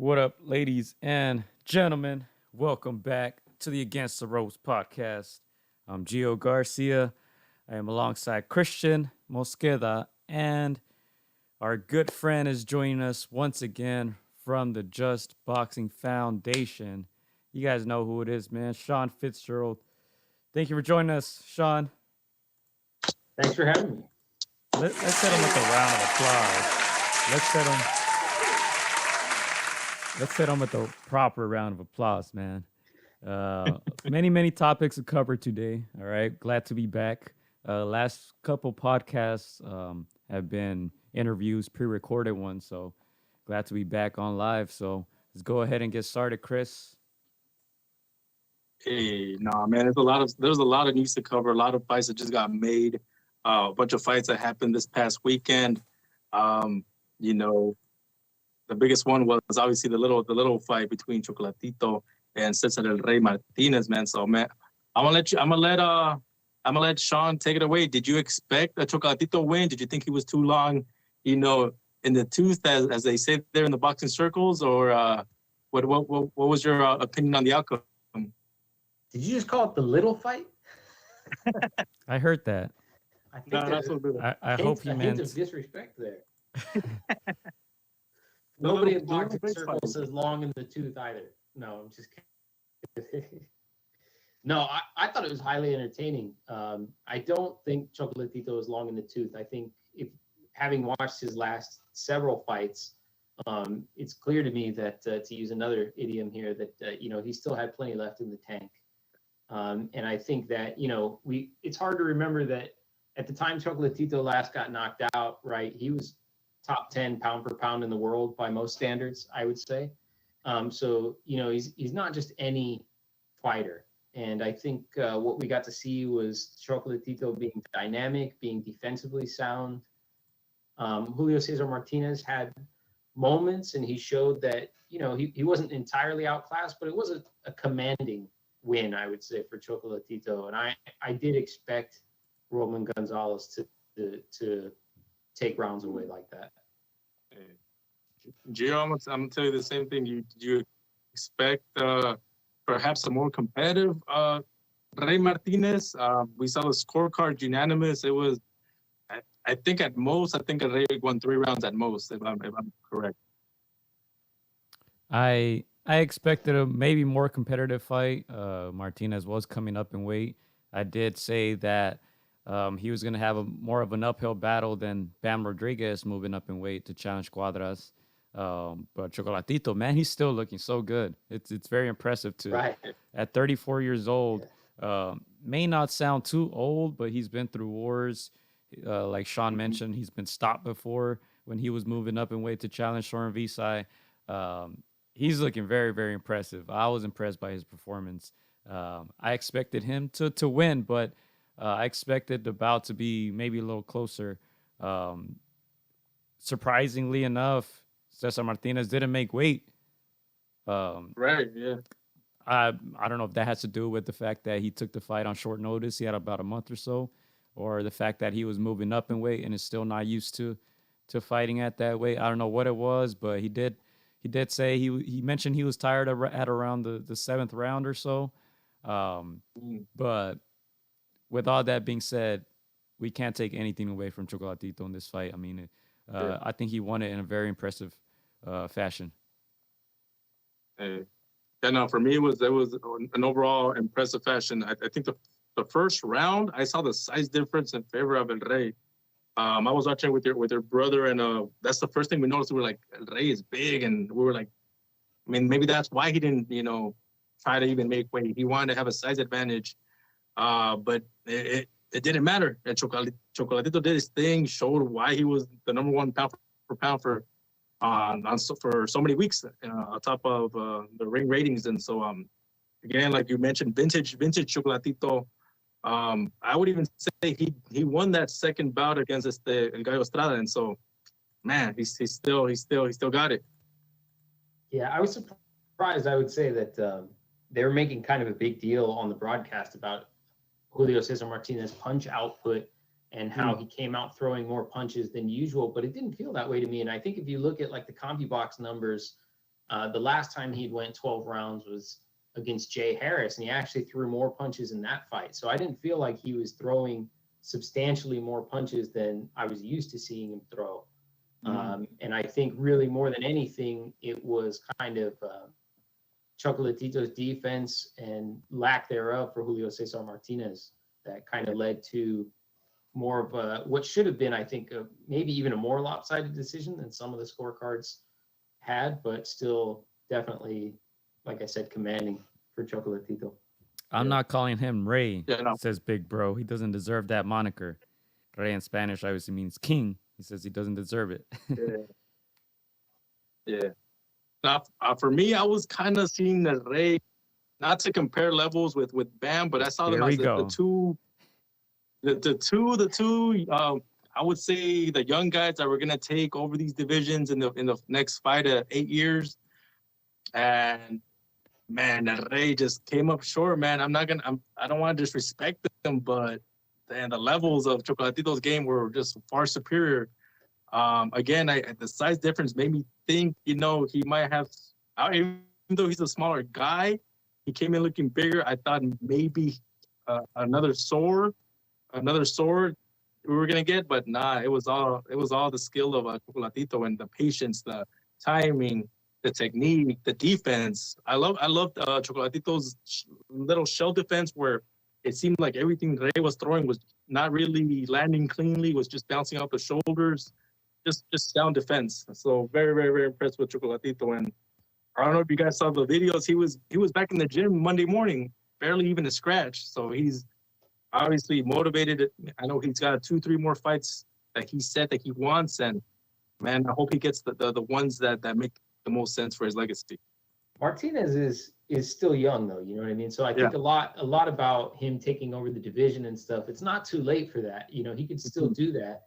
What up, ladies and gentlemen? Welcome back to the Against the Ropes podcast. I'm Gio Garcia. I am alongside Christian Mosqueda, and our good friend is joining us once again from the Just Boxing Foundation. You guys know who it is, man. Sean Fitzgerald. Thank you for joining us, Sean. Thanks for having me. Let's set him with a round of applause. Let's hit him with a proper round of applause, man. Many topics to cover today. All right, glad to be back. Last couple podcasts have been interviews, pre-recorded ones, so glad to be back on live. So let's go ahead and get started, Chris. Hey, nah, man, there's a lot of news to cover. A lot of fights that just got made. A bunch of fights that happened this past weekend. You know, the biggest one was obviously the little fight between Chocolatito and Cesar El Rey Martinez, man. So, man, I'm gonna let Sean take it away. Did you expect a Chocolatito win? Did you think he was too long, in the tooth, as they say there in the boxing circles, or what was your opinion on the outcome? Did you just call it the little fight? I heard that. I think I hope you meant hint of disrespect there. Nobody in boxing circles says long in the tooth either. No, I'm just kidding. No, I thought it was highly entertaining. I don't think Chocolatito is long in the tooth. I think if having watched his last several fights, it's clear to me that to use another idiom here, that he still had plenty left in the tank. And I think that it's hard to remember that at the time Chocolatito last got knocked out, right? He was top 10 pound for pound in the world by most standards, I would say. So he's not just any fighter. And I think what we got to see was Chocolatito being dynamic, being defensively sound. Julio Cesar Martinez had moments, and he showed that he wasn't entirely outclassed, but it was a commanding win, I would say, for Chocolatito. And I did expect Roman Gonzalez to take rounds away like that. Gio, I'm gonna tell you the same thing. Did you expect perhaps a more competitive Rey Martinez? We saw the scorecard unanimous. It was, I think Rey won 3 rounds at most, if I'm correct. I expected a maybe more competitive fight. Martinez was coming up in weight. I did say that he was going to have more of an uphill battle than Bam Rodriguez moving up in weight to challenge Cuadras. But Chocolatito, man, he's still looking so good. It's very impressive too. Right. At 34 years old, may not sound too old, but he's been through wars. Like Sean mentioned, he's been stopped before when he was moving up in weight to challenge Shorin Visai. He's looking very, very impressive. I was impressed by his performance. I expected him to win, but I expected the bout to be maybe a little closer. Surprisingly enough, Cesar Martinez didn't make weight. Right, yeah. I don't know if that has to do with the fact that he took the fight on short notice. He had about a month or so, or the fact that he was moving up in weight and is still not used to fighting at that weight. I don't know what it was, but he did say he mentioned he was tired at around the 7th round or so. But with all that being said, we can't take anything away from Chocolatito in this fight. I mean, I think he won it in a very impressive fashion. Yeah, no, for me, it was an overall impressive fashion. I think the first round, I saw the size difference in favor of El Rey. I was watching with your brother, and that's the first thing we noticed. We were like, El Rey is big, and we were like, I mean, maybe that's why he didn't, try to even make weight. He wanted to have a size advantage, but it didn't matter. And Chocolatito did his thing, showed why he was the number 1 pound for pound for so many weeks on top of the ring ratings. And so again, like you mentioned, vintage Chocolatito. I would even say he won that second bout against El Gallo Estrada, and so man, he still got it. Yeah, I was surprised. I would say that they were making kind of a big deal on the broadcast about Julio Cesar Martinez's punch output and how he came out throwing more punches than usual, but it didn't feel that way to me. And I think if you look at like the CompuBox numbers, The last time he went 12 rounds was against Jay Harris, and he actually threw more punches in that fight. So I didn't feel like he was throwing substantially more punches than I was used to seeing him throw. And I think really more than anything, it was kind of Chocolatito's defense and lack thereof for Julio Cesar Martinez that kind of led to more of a, what should have been, I think, maybe even a more lopsided decision than some of the scorecards had, but still definitely, like I said, commanding for Chocolatito. I'm not calling him Rey, Yeah, no. says Big Bro. He doesn't deserve that moniker. Rey in Spanish obviously means king. He says he doesn't deserve it. Yeah. Now, for me, I was kind of seeing the Rey, not to compare levels with Bam, but I saw them as the two. I would say the young guys that were gonna take over these divisions in the next 5 to 8 years, and man, that Rey just came up short. Man, I don't want to disrespect them, but then the levels of Chocolatito's game were just far superior. Again, the size difference made me think, he might have, even though he's a smaller guy, he came in looking bigger. I thought maybe another sword we were gonna get, but nah, it was all the skill of Chocolatito and the patience, the timing, the technique, the defense. I loved Chocolatito's little shell defense, where it seemed like everything Rey was throwing was not really landing cleanly, was just bouncing off the shoulders. Just sound defense. So very, very, very impressed with Chocolatito. And I don't know if you guys saw the videos. He was back in the gym Monday morning, barely even a scratch. So he's obviously motivated. I know he's got 2-3 more fights that he said that he wants. And man, I hope he gets the ones that make the most sense for his legacy. Martinez is still young though, you know what I mean? So I think a lot about him taking over the division and stuff. It's not too late for that. He could still do that.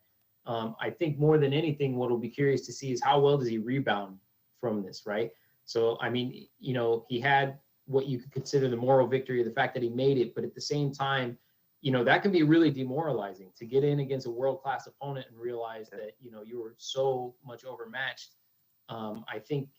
I think more than anything, what will be curious to see is how well does he rebound from this, right? So, I mean, he had what you could consider the moral victory of the fact that he made it, but at the same time, that can be really demoralizing to get in against a world-class opponent and realize that, you were so much overmatched. I think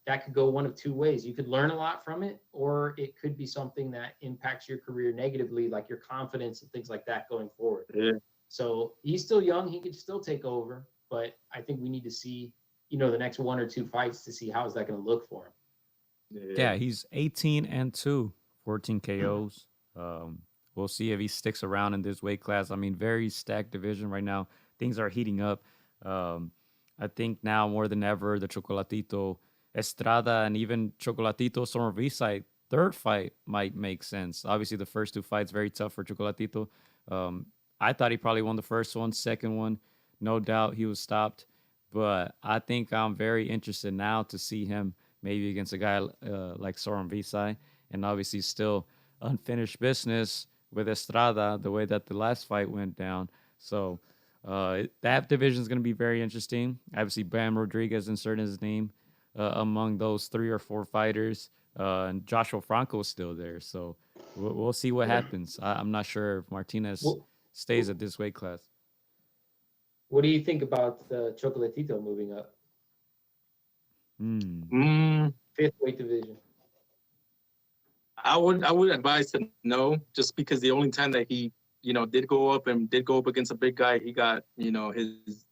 that could go one of two ways. You could learn a lot from it, or it could be something that impacts your career negatively, like your confidence and things like that going forward. Yeah. So he's still young. He could still take over, but I think we need to see, the next 1 or 2 fights to see how is that going to look for him. Yeah, he's 18-2, 14 KOs. We'll see if he sticks around in this weight class. I mean, very stacked division right now. Things are heating up. I think now more than ever, the Chocolatito Estrada and even Chocolatito Sonrisa third fight might make sense. Obviously, the first 2 fights very tough for Chocolatito. I thought he probably won the first one, second one, no doubt he was stopped. But I think I'm very interested now to see him maybe against a guy like Soren Visai, and obviously still unfinished business with Estrada, the way that the last fight went down. So that division is going to be very interesting. Obviously, Bam Rodriguez inserted his name among those 3 or 4 fighters, and Joshua Franco is still there. So we'll see what happens. I'm not sure if Martinez stays at this weight class. What do you think about the Chocolatito moving up? 5th weight division. I would advise to no, just because the only time that he, did go up against a big guy, he got, his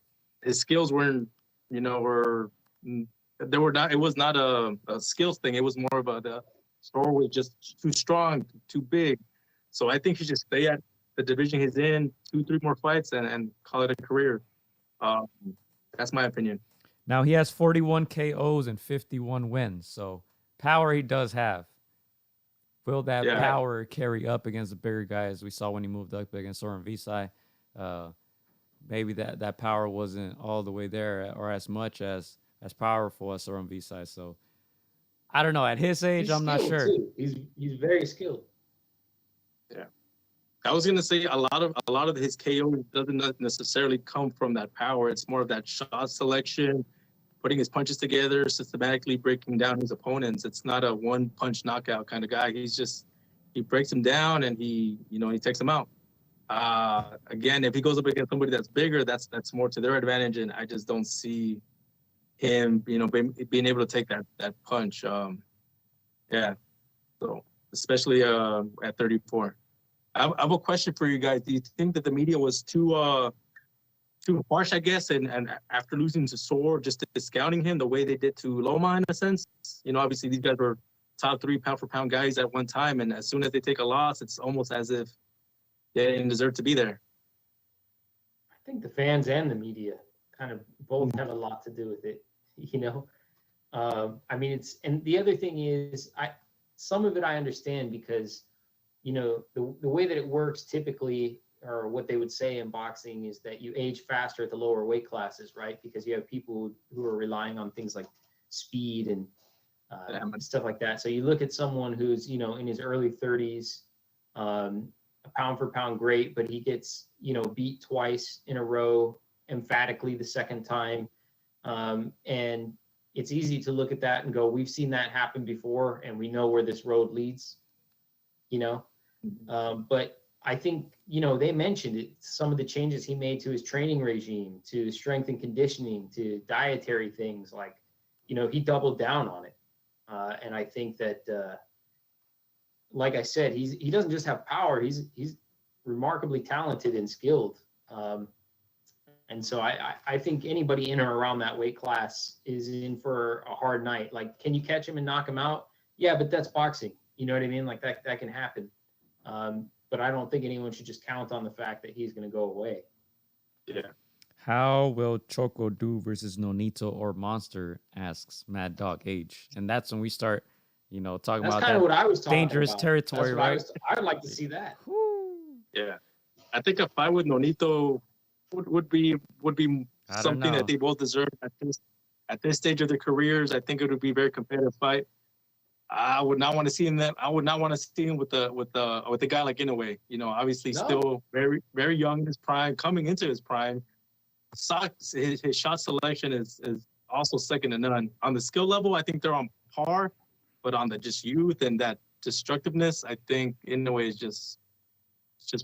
skills weren't, they were not. It was not a skills thing. It was more of the store was just too strong, too big. So I think he should stay at the division he's in, 2-3 more fights, and call it a career. That's my opinion. Now he has 41 KOs and 51 wins, so power he does have. Will that power carry up against the bigger guys we saw when he moved up against Soren Visai? Maybe that power wasn't all the way there or as much as powerful as Soren Visai. So I don't know. At his age, I'm not sure. Too. He's very skilled. Yeah. I was gonna say a lot of his KO doesn't necessarily come from that power. It's more of that shot selection, putting his punches together, systematically breaking down his opponents. It's not a one-punch knockout kind of guy. He breaks him down and he takes him out. Again, if he goes up against somebody that's bigger, that's more to their advantage, and I just don't see him, being able to take that punch. Yeah. So especially at 34. I have a question for you guys. Do you think that the media was too harsh, I guess, and after losing to Soar, just discounting him the way they did to Loma in a sense? Obviously these guys were top 3 pound for pound guys at one time, and as soon as they take a loss, it's almost as if they didn't deserve to be there. I think the fans and the media kind of both have a lot to do with it. I mean, and the other thing is, some of it I understand because, the way that it works typically, or what they would say in boxing, is that you age faster at the lower weight classes, right? Because you have people who are relying on things like speed and stuff like that. So you look at someone who's, in his early 30s, a pound for pound great, but he gets, beat twice in a row, emphatically the second time. And it's easy to look at that and go, we've seen that happen before, and we know where this road leads, but I think, they mentioned it, some of the changes he made to his training regime, to strength and conditioning, to dietary things, like, he doubled down on it. And I think that, like I said, he doesn't just have power, he's remarkably talented and skilled. And so I think anybody in or around that weight class is in for a hard night. Like, can you catch him and knock him out? Yeah, but that's boxing. You know what I mean? Like that can happen. But I don't think anyone should just count on the fact that he's going to go away. Yeah. How will Choco do versus Nonito or Monster? Asks Mad Dog H. And that's when we start, talking That's about kind of what I was talking dangerous about. territory, right? I'd like to see that. Yeah. I think a fight with Nonito would be something that they both deserve at this stage of their careers. I think it would be a very competitive fight. I would not want to see him with a guy like Inoue. Obviously still very, very young in his prime, coming into his prime. His shot selection is also second to none. On the skill level, I think they're on par, but on the just youth and that destructiveness, I think Inoue is just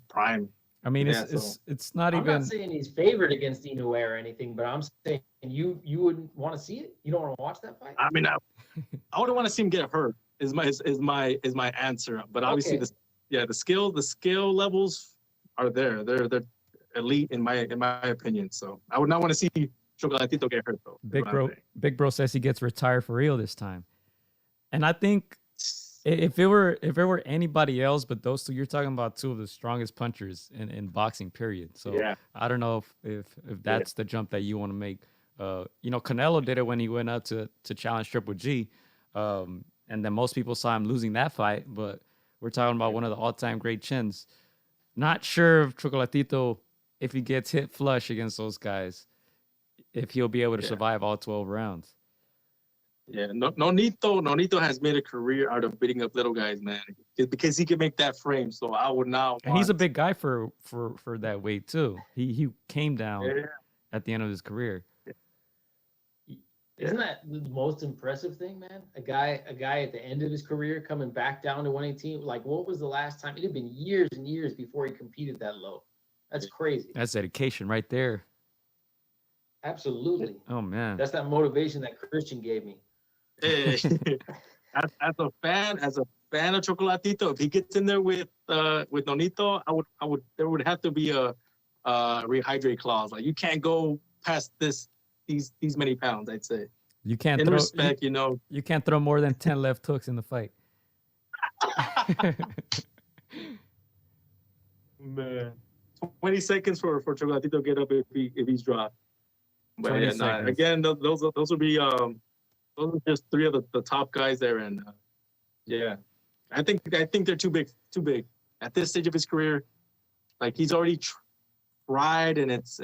prime. I mean, it's not I'm even. not saying he's favored against Inoue or anything, but I'm saying you wouldn't want to see it. You don't want to watch that fight. I mean, I wouldn't want to see him get hurt. Is my answer. But obviously, the skill levels are there. They're elite in my opinion. So I would not want to see Chocolatito get hurt though. Big Bro says he gets retired for real this time, and I think. If it were anybody else, but those two, you're talking about two of the strongest punchers in boxing, period. So yeah. I don't know if that's the jump that you want to make. Canelo did it when he went up to challenge Triple G, and then most people saw him losing that fight. But we're talking about one of the all-time great chins. Not sure if Chocolatito, if he gets hit flush against those guys, if he'll be able to survive all 12 rounds. Yeah, Nonito has made a career out of beating up little guys, man, because he can make that frame. So I would not. And he's a big guy for that weight too. He came down at the end of his career. Isn't that the most impressive thing, man? A guy at the end of his career coming back down to 118. Like, what was the last time? It had been years and years before he competed that low. That's crazy. That's dedication right there. Absolutely. Oh man, that's that motivation that Christian gave me. As a fan of Chocolatito, if he gets in there with Nonito, I would there would have to be a rehydrate clause. Like, you can't go past these many pounds, I'd say. You can't you can't throw more than 10 left hooks in the fight. Man, 20 seconds for Chocolatito to get up if he's dropped. But again, those would be those are just three of the top guys there, and I think they're too big at this stage of his career. Like, he's already tried, and it's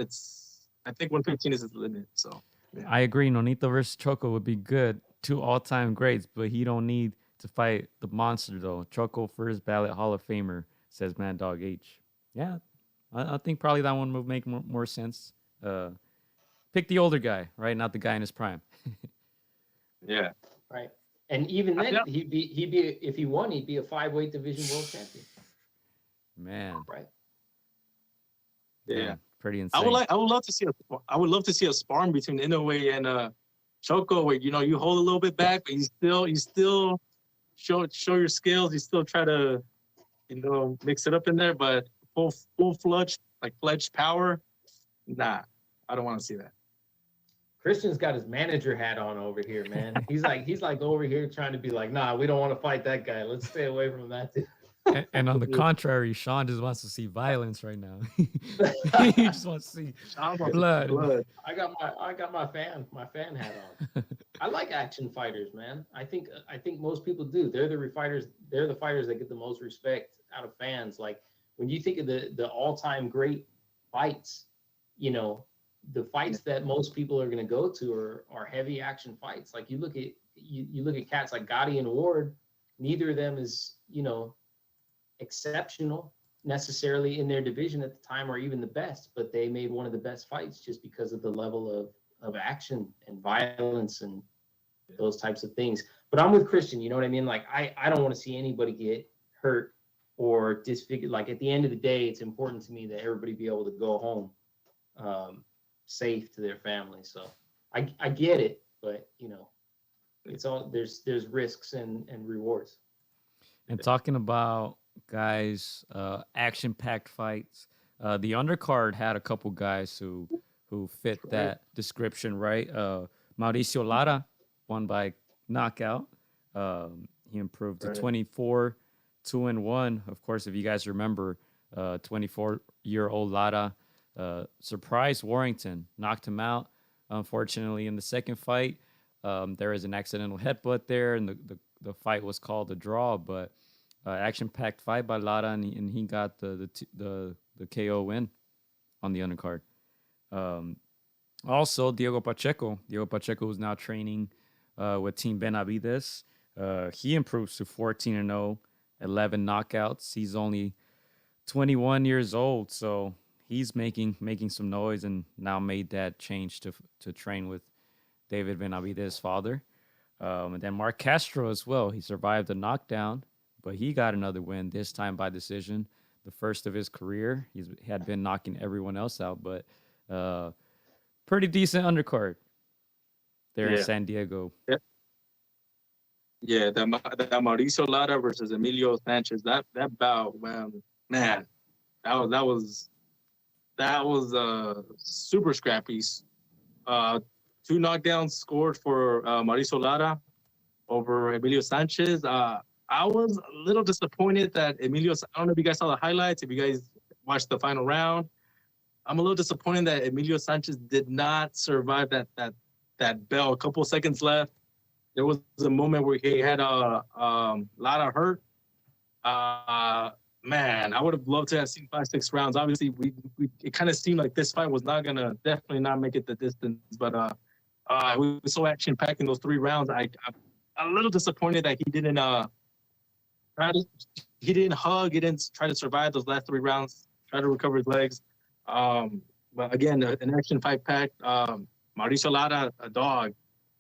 I think 115 is his limit. So I agree. Nonito versus Choco would be good. Two all-time greats, but he don't need to fight the monster though. Choco first ballot Hall of Famer, says Mad Dog H. Yeah, I think probably that one would make more sense. Pick the older guy, right? Not the guy in his prime. Yeah. Right. And even then, he'd be if he won, he'd be a 5-weight division world champion. Man. Right. Yeah. Pretty insane. I would love to see a sparring between Inoue Choco, where you hold a little bit back, but you still show your skills. You still try to mix it up in there, but full fledged power. Nah, I don't want to see that. Christian's got his manager hat on over here, man. He's like over here trying to be like, nah, we don't want to fight that guy. Let's stay away from that dude. And on the contrary, Sean just wants to see violence right now. He just wants to see blood. I got my fan hat on. I like action fighters, man. I think most people do. They're the fighters. They're the fighters that get the most respect out of fans. Like when you think of the all-time great fights, the fights that most people are going to go to are heavy action fights. Like you look at cats like Gotti and Ward. Neither of them is exceptional necessarily in their division at the time or even the best, but they made one of the best fights just because of the level of action and violence and those types of things. But I'm with Christian, you know what I mean? Like I don't want to see anybody get hurt or disfigured. Like at the end of the day, it's important to me that everybody be able to go home safe to their family. So I get it, but it's all there's risks and rewards. And talking about guys, action-packed fights. The undercard had a couple guys who fit that description, right? Mauricio Lara won by knockout. He improved to 24, 2-1. Of course, if you guys remember, 24-year-old Lara surprised Warrington, knocked him out. Unfortunately, in the second fight, there is an accidental headbutt there, and the fight was called a draw, but action-packed fight by Lara, and he got the KO win on the undercard. Also, Diego Pacheco is now training with Team Benavides. He improves to 14-0, 11 knockouts. He's only 21 years old, so he's making some noise, and now made that change to train with David Benavides' father. And then Mark Castro as well. He survived a knockdown, but he got another win, this time by decision, the first of his career. He had been knocking everyone else out, but pretty decent undercard there in San Diego. Yeah, that Mauricio Lara versus Emilio Sanchez, that bout, man, that was super scrappy. 2 knockdowns scored for Mauricio Lara over Emilio Sanchez. I was a little disappointed that I don't know if you guys saw the highlights, if you guys watched the final round. I'm a little disappointed that Emilio Sanchez did not survive that bell. A couple seconds left. There was a moment where he had a lot of hurt. Man, I would have loved to have seen 5-6 rounds. Obviously, it kind of seemed like this fight was definitely not make it the distance. But we were so action-packed in those 3 rounds. I'm a little disappointed that he didn't hug. He didn't try to survive those last 3 rounds. Try to recover his legs. But again, an action fight packed. Mauricio Lara, a dog.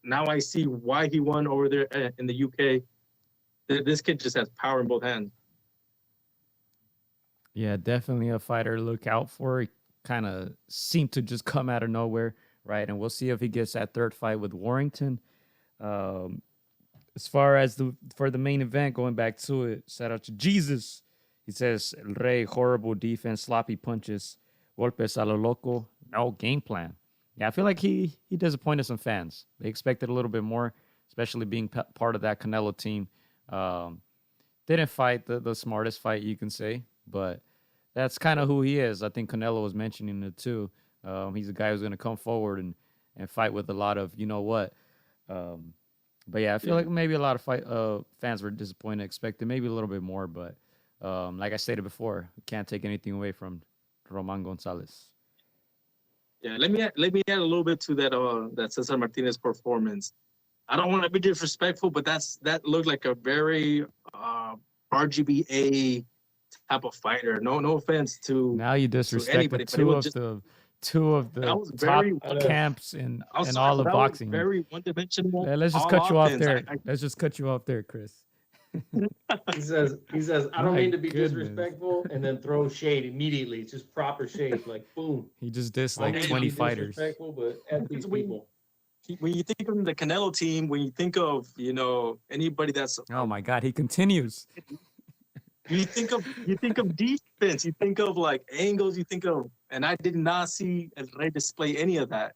Now I see why he won over there in the UK. This kid just has power in both hands. Yeah, definitely a fighter to look out for. He kind of seemed to just come out of nowhere, right? And we'll see if he gets that third fight with Warrington. As far as for the main event, going back to it, shout out to Jesus. He says, El Rey, horrible defense, sloppy punches, golpes a lo loco, no game plan. Yeah, I feel like he disappointed some fans. They expected a little bit more, especially being part of that Canelo team. Didn't fight the smartest fight, you can say, but that's kind of who he is. I think Canelo was mentioning it too. He's a guy who's going to come forward and fight with a lot of, you know what. But yeah, I feel like maybe a lot of fans were disappointed, expected maybe a little bit more. But like I stated before, we can't take anything away from Roman Gonzalez. Yeah, let me add a little bit to that Cesar Martinez performance. I don't want to be disrespectful, but that looked like a very RGBA type of fighter. No offense to now you disrespected two of the top camps in all of boxing. Very one-dimensional. Let's just cut you off there. Let's just cut you off there, Chris. He says, I don't mean to be disrespectful, and then throw shade immediately. It's just proper shade, like boom. He just dissed like 20 fighters. Disrespectful, but at these people. when you think of the Canelo team, when you think of, anybody that's, Oh my God, he continues. you think of defense, you think of like angles, and I did not see El Rey display any of that.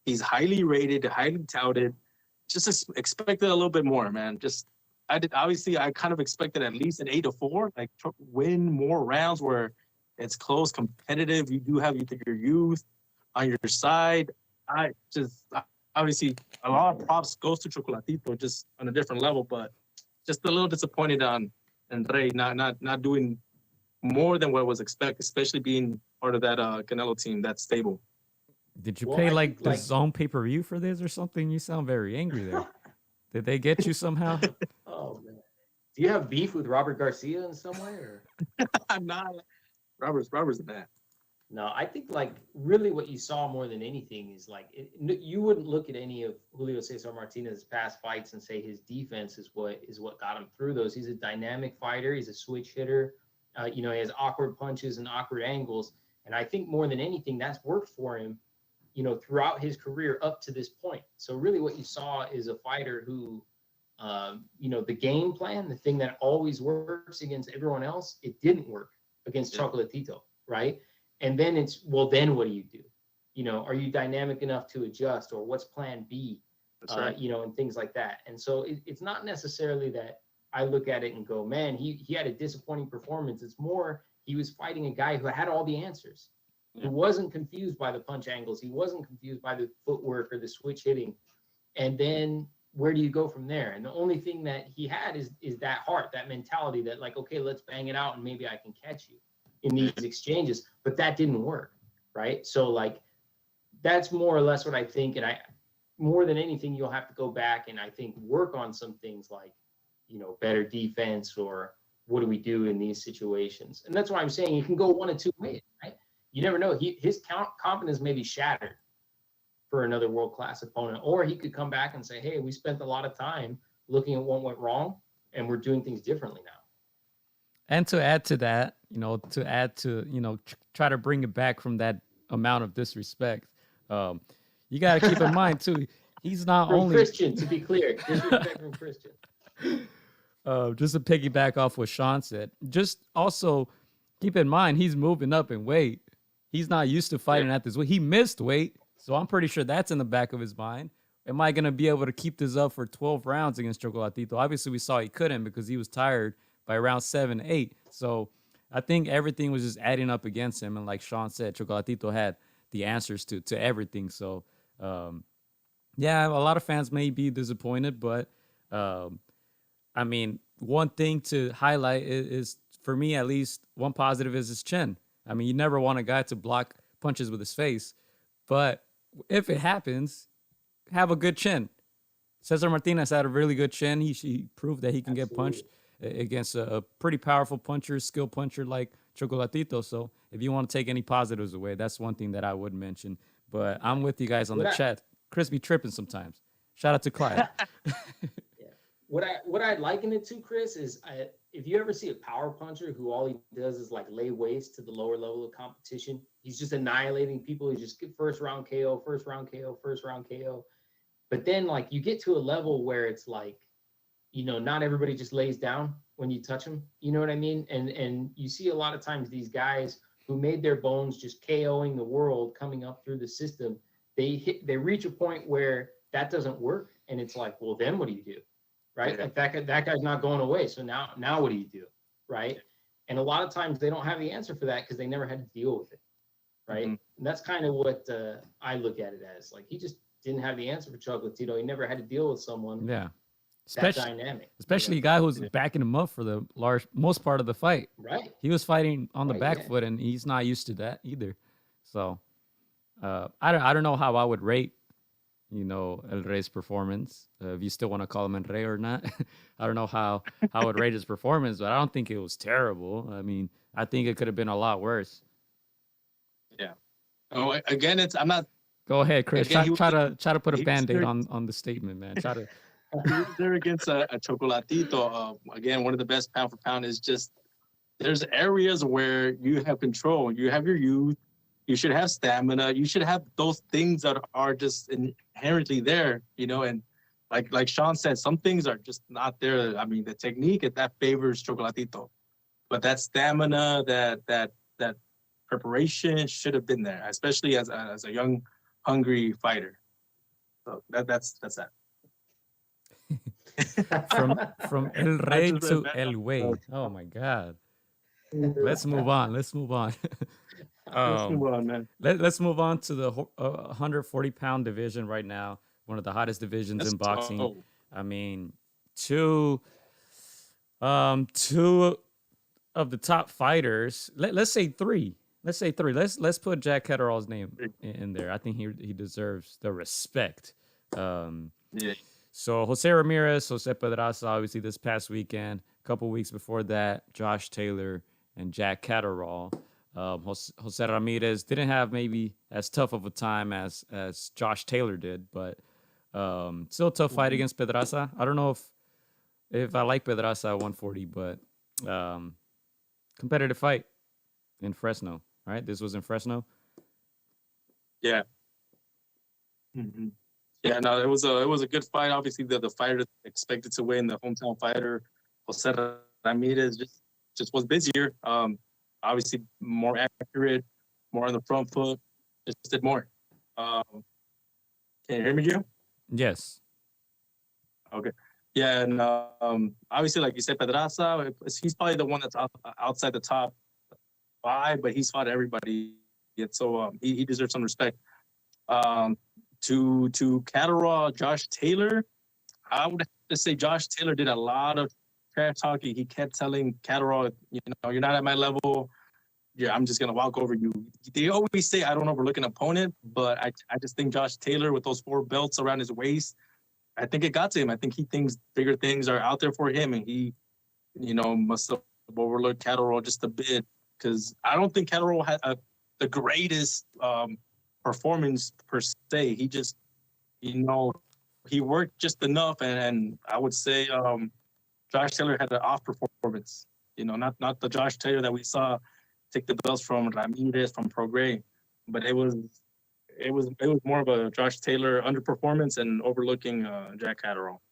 He's highly rated, highly touted. Just expected a little bit more, man. I kind of expected at least an 8-4, like win more rounds where it's close, competitive. You do have your youth on your side. Obviously a lot of props goes to Chocolatito, just on a different level, but just a little disappointed on Rey not doing more than what was expected, especially being part of that Canelo team that's stable. Did you pay like the zone pay-per-view for this or something? You sound very angry there. Did they get you somehow? Oh man, do you have beef with Robert Garcia in some way, or? I'm not. Robert's a man. No, I think like really what you saw more than anything is like you wouldn't look at any of Julio Cesar Martinez's past fights and say his defense is what got him through those. He's a dynamic fighter. He's a switch hitter. He has awkward punches and awkward angles, and I think more than anything that's worked for him, throughout his career up to this point. So really what you saw is a fighter who, the game plan, the thing that always works against everyone else, it didn't work against Chocolatito, right? And then then what do you do? Are you dynamic enough to adjust, or what's plan B? That's right. And things like that. And so it's not necessarily that I look at it and go, man, he had a disappointing performance. It's more he was fighting a guy who had all the answers. He wasn't confused by the punch angles. He wasn't confused by the footwork or the switch hitting. And then where do you go from there? And the only thing that he had is that heart, that mentality that like, okay, let's bang it out and maybe I can catch you in these exchanges. But that didn't work, right? So like that's more or less what I think. And more than anything, you'll have to go back and I think work on some things like, better defense, or what do we do in these situations? And that's why I'm saying you can go one of two ways, right? You never know. His confidence may be shattered for another world-class opponent, or he could come back and say, hey, we spent a lot of time looking at what went wrong, and we're doing things differently now. And to add to that, try to bring it back from that amount of disrespect. You got to keep in mind, too, he's not from only... Christian, to be clear. Disrespect from Christian. Just to piggyback off what Sean said, just also keep in mind, he's moving up in weight. He's not used to fighting at this weight. He missed weight, so I'm pretty sure that's in the back of his mind. Am I going to be able to keep this up for 12 rounds against Chocolatito? Obviously, we saw he couldn't because he was tired by round 7, 8. So I think everything was just adding up against him. And like Sean said, Chocolatito had the answers to everything. So, a lot of fans may be disappointed, but one thing to highlight is, for me at least, one positive is his chin. You never want a guy to block punches with his face, but if it happens, have a good chin. Cesar Martinez had a really good chin. He proved that he can get punched against a pretty powerful puncher, skilled puncher like Chocolatito. So if you want to take any positives away, that's one thing that I would mention. But I'm with you guys on the chat. Chris be tripping sometimes. Shout out to Clyde. What I'd liken it to, Chris, is if you ever see a power puncher who all he does is like lay waste to the lower level of competition, he's just annihilating people. He's just first round KO. But then like you get to a level where it's like, not everybody just lays down when you touch them. You know what I mean? And you see a lot of times these guys who made their bones just KOing the world coming up through the system, they reach a point where that doesn't work. And it's like, well, then what do you do? Right? Like that guy's not going away. So now what do you do? Right? And a lot of times they don't have the answer for that because they never had to deal with it. Right? Mm-hmm. And that's kind of what I look at it as. Like he just didn't have the answer for Chocolatito. He never had to deal with someone that dynamic. Especially a guy who's backing him up for the most part of the fight. Right. He was fighting on the back foot, and he's not used to that either. So I don't know how I would rate El Rey's performance, if you still want to call him El Rey or not. I don't know how I would rate his performance, but I don't think it was terrible. I think it could have been a lot worse. Yeah. Oh, again, I'm not. Go ahead, Chris. Try to put a Band-Aid on the statement, man. Try to. They're against a Chocolatito. Again, one of the best pound for pound is just there's areas where you have control. You have your youth. You should have stamina. You should have those things that are just inherently there, and like Sean said, some things are just not there. I mean, the technique that favors Chocolatito, but that stamina, that preparation should have been there, especially as a young, hungry fighter. So that's that. From El Rey to El Way. Oh my God. Let's move on. Let's move on, man. Let's move on to the 140-pound division right now. One of the hottest divisions in boxing. I mean, two of the top fighters. Let's say three. Let's put Jack Catterall's name in there. I think he deserves the respect. Yeah. So Jose Ramirez, Jose Pedraza, obviously this past weekend. A couple weeks before that, Josh Taylor and Jack Catterall. Jose Ramirez didn't have maybe as tough of a time as Josh Taylor did, but still a tough fight against Pedraza. I don't know if I like Pedraza at 140, but competitive fight in Fresno, right? This was in Fresno. Yeah. Mm-hmm. Yeah, no, it was a good fight. Obviously, the fighter expected to win, the hometown fighter, Jose Ramirez, just was busier. Obviously, more accurate, more on the front foot, just did more. Can you hear me, Joe? Yes. Okay. Yeah, and obviously, like you said, Pedraza, he's probably the one that's outside the top 5, but he's fought everybody, and so he deserves some respect. To Catterall, Josh Taylor, I would have to say Josh Taylor did a lot of trash talking. He kept telling Catterall, you're not at my level. Yeah, I'm just gonna walk over you. They always say I don't overlook an opponent, but I just think Josh Taylor with those 4 belts around his waist, I think it got to him. I think he thinks bigger things are out there for him, and he, must have overlooked Catterall just a bit, because I don't think Catterall had the greatest performance per se. He just, he worked just enough, and I would say Josh Taylor had an off performance. Not the Josh Taylor that we saw take the belts from Ramirez, from Prograis, but it was more of a Josh Taylor underperformance and overlooking Jack Catterall.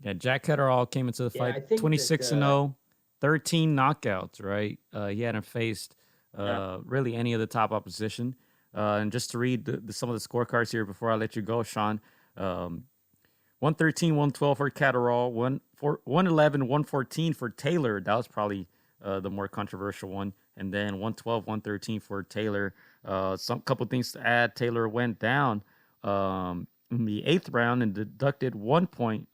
Yeah, Jack Catterall came into the fight 26-0, 13 knockouts. Right, he hadn't faced really any of the top opposition. And just to read some of the scorecards here before I let you go, Sean. 113, 112 for Catterall, 111, 114 for Taylor. That was probably the more controversial one. And then 112, 113 for Taylor. Some couple things to add. Taylor went down in the 8th round and deducted 1 point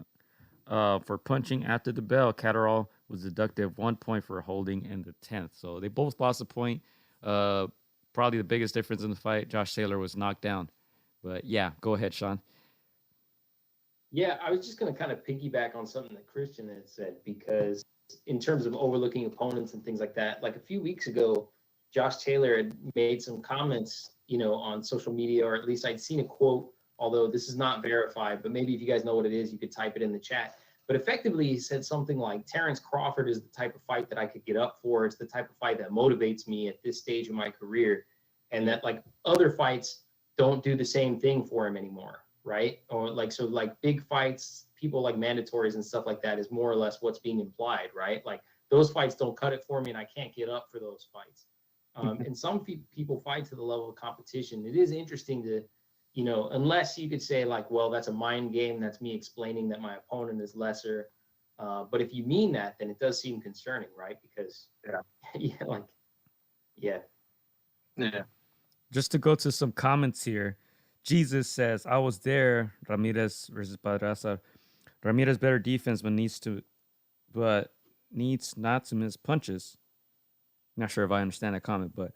for punching after the bell. Catterall was deducted 1 point for holding in the 10th. So they both lost a point. Probably the biggest difference in the fight, Josh Taylor was knocked down. But yeah, go ahead, Sean. Yeah, I was just going to kind of piggyback on something that Christian had said, because in terms of overlooking opponents and things like that, like a few weeks ago, Josh Taylor had made some comments, on social media, or at least I'd seen a quote, although this is not verified, but maybe if you guys know what it is, you could type it in the chat. But effectively, he said something like, Terrence Crawford is the type of fight that I could get up for. It's the type of fight that motivates me at this stage of my career. And that, like, other fights don't do the same thing for him anymore, right? Or like big fights, people like mandatories and stuff like that is more or less what's being implied, right? Like, those fights don't cut it for me, and I can't get up for those fights. And some people fight to the level of competition. It is interesting to, unless you could say, like, well, that's a mind game, that's me explaining that my opponent is lesser. But if you mean that, then it does seem concerning, right? Because yeah. Just to go to some comments here, Jesus says, I was there, Ramirez versus Pedraza. Ramirez better defense, but needs not to miss punches. Not sure if I understand that comment, but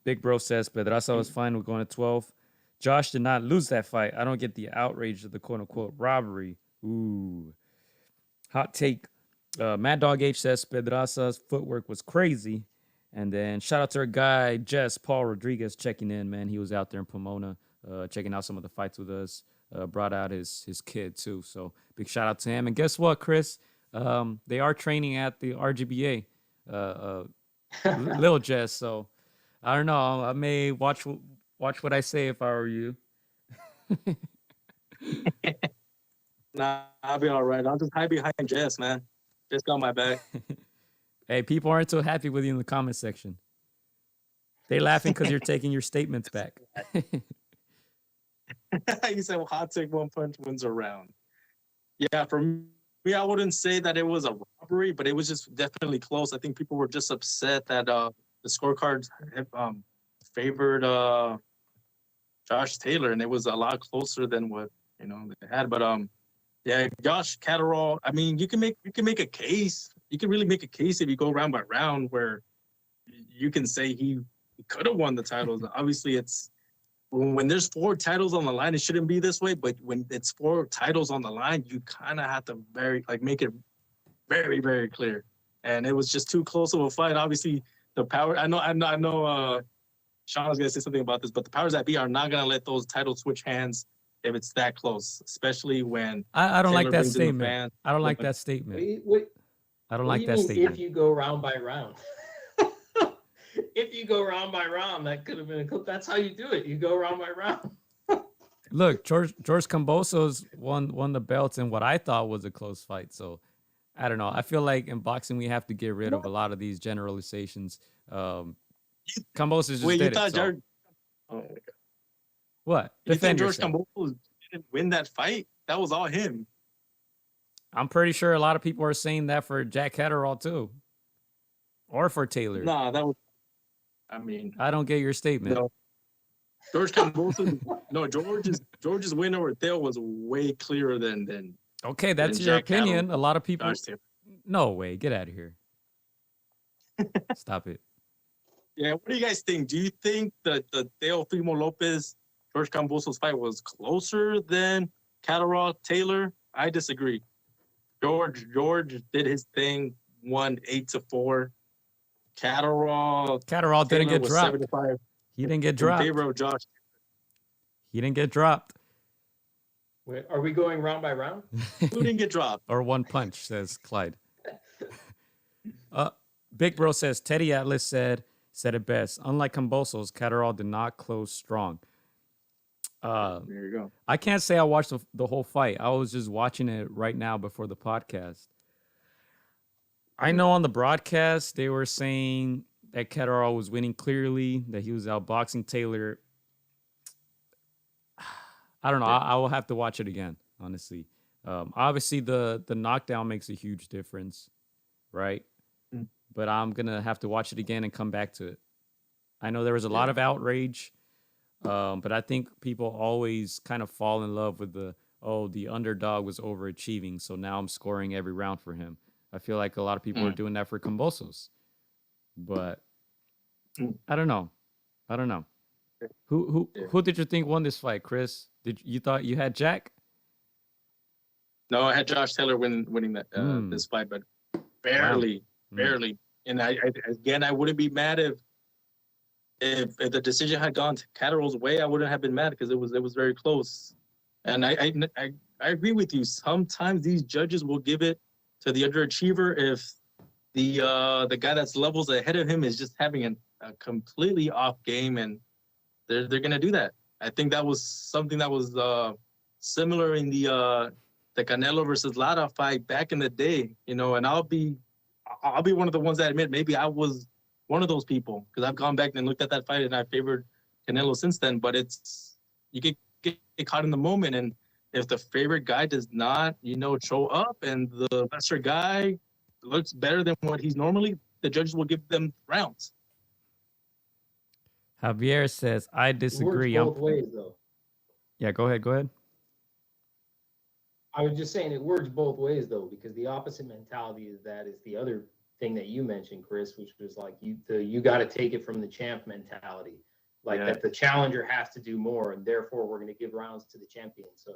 Big Bro says Pedraza was fine with going to 12. Josh did not lose that fight. I don't get the outrage of the quote-unquote robbery. Ooh. Hot take. Mad Dog H says Pedraza's footwork was crazy. And then shout out to our guy, Paul Rodriguez, checking in, man. He was out there in Pomona, checking out some of the fights with us. Brought out his kid, too. So big shout out to him. And guess what, Chris? They are training at the RGBA, Lil Jess. So I don't know. I may watch what I say if I were you. Nah, I'll be all right. I'll just hide behind Jess, man. Just got my back. Hey, people aren't so happy with you in the comment section. They laughing because you're taking your statements back. He said, well, hot take, one punch wins a round. Yeah, for me, I wouldn't say that it was a robbery, but it was just definitely close. I think people were just upset that the scorecards favored Josh Taylor, and it was a lot closer than what they had. But yeah, Josh Catterall. I mean, you can make a case. You can really make a case if you go round by round, where you can say he could have won the titles. Obviously, it's when there's 4 titles on the line, it shouldn't be this way. But when it's 4 titles on the line, you kind of have to make it very, very clear. And it was just too close of a fight. Obviously, the power. I know. Sean was gonna say something about this, but the powers that be are not gonna let those titles switch hands if it's that close, especially when I don't like Taylor that brings in the statement. fans. I don't like that statement. I don't What like do that you mean statement. if you go round by round? If you go round by round, that could have been that's how you do it. You go round by round. Look, George Kambosos won the belts in what I thought was a close fight. So I don't know. I feel like in boxing we have to get rid of a lot of these generalizations. Kambosos just Wait, you did thought it. So. Jared? Oh my God. What? You think Defend George yourself. Kambosos didn't win that fight? That was all him. I'm pretty sure a lot of people are saying that for Jack Catterall too, or for Taylor. Nah, that was. I mean, I don't get your statement. no. George Kambosos. No, George's win over Theo was way clearer than. Okay, that's than your Jack opinion. Catterall. A lot of people. Josh Taylor. No way. Get out of here. Stop it. Yeah, what do you guys think? Do you think that the Teofimo Lopez George Kambosos fight was closer than Catterall Taylor? I disagree. George did his thing, won 8-4. Catterall didn't get was dropped. 7-5 He didn't get in dropped. favor of Josh. He didn't get dropped. Wait, are we going round by round? Who didn't get dropped? Or one punch, says Clyde. Big Bro says Teddy Atlas said it best. Unlike Kambosos, Catterall did not close strong. There you go. I can't say I watched the whole fight. I was just watching it right now before the podcast. I know on the broadcast they were saying that Catterall was winning clearly, that he was outboxing Taylor. I don't know. I will have to watch it again, honestly. Obviously, the knockdown makes a huge difference, right? But I'm going to have to watch it again and come back to it. I know there was a lot of outrage, but I think people always kind of fall in love with the underdog was overachieving, so now I'm scoring every round for him. I feel like a lot of people are doing that for Kambosos. But I don't know. Who did you think won this fight, Chris? You thought you had Jack? No, I had Josh Taylor winning that this fight, but barely. And I wouldn't be mad if the decision had gone Catterall's way. I wouldn't have been mad because it was very close. And I agree with you. Sometimes these judges will give it to the underachiever if the guy that's levels ahead of him is just having a completely off game, and they're gonna do that. I think that was something that was similar in the Canelo versus Lara fight back in the day, and I'll be one of the ones that admit maybe I was one of those people because I've gone back and looked at that fight and I favored Canelo since then. But you get caught in the moment, and if the favorite guy does not, show up, and the lesser guy looks better than what he's normally, the judges will give them rounds. Javier says, I disagree. It works both ways, though. Yeah, go ahead. I was just saying it works both ways, though, because the opposite mentality is the other thing that you mentioned, Chris, which was like you got to take it from the champ mentality, that the challenger has to do more, and therefore we're going to give rounds to the champion. So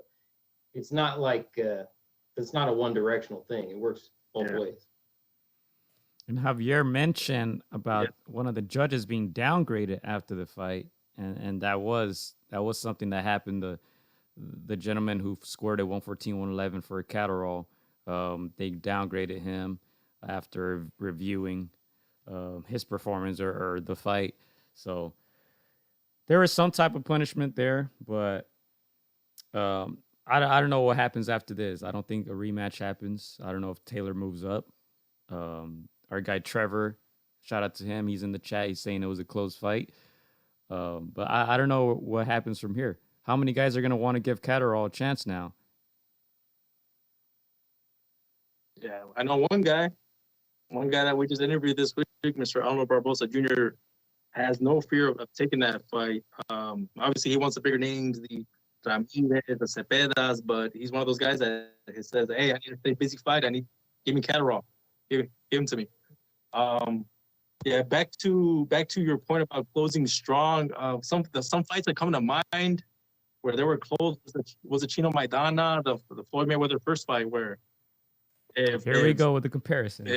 it's not like it's not a one-directional thing. It works both ways. And Javier mentioned about one of the judges being downgraded after the fight, and that was something that happened. The gentleman who scored at 114-111 for Catterall, they downgraded him after reviewing his performance or the fight. So there is some type of punishment there, but I don't know what happens after this. I don't think a rematch happens. I don't know if Taylor moves up. Our guy Trevor, shout out to him. He's in the chat. He's saying it was a close fight. But I don't know what happens from here. How many guys are going to want to give Catterall a chance now? Yeah, I know one guy that we just interviewed this week, Mr. Arnold Barbosa Jr., has no fear of taking that fight. Obviously, he wants the bigger names, the Ramirez, the Cepedas, but he's one of those guys that he says, "Hey, I need to stay busy fight. Give me Catterall, give him to me." Yeah, back to your point about closing strong. Some fights that come to mind where they were close was the Chino Maidana, the Floyd Mayweather first fight, where Here we go with the comparisons.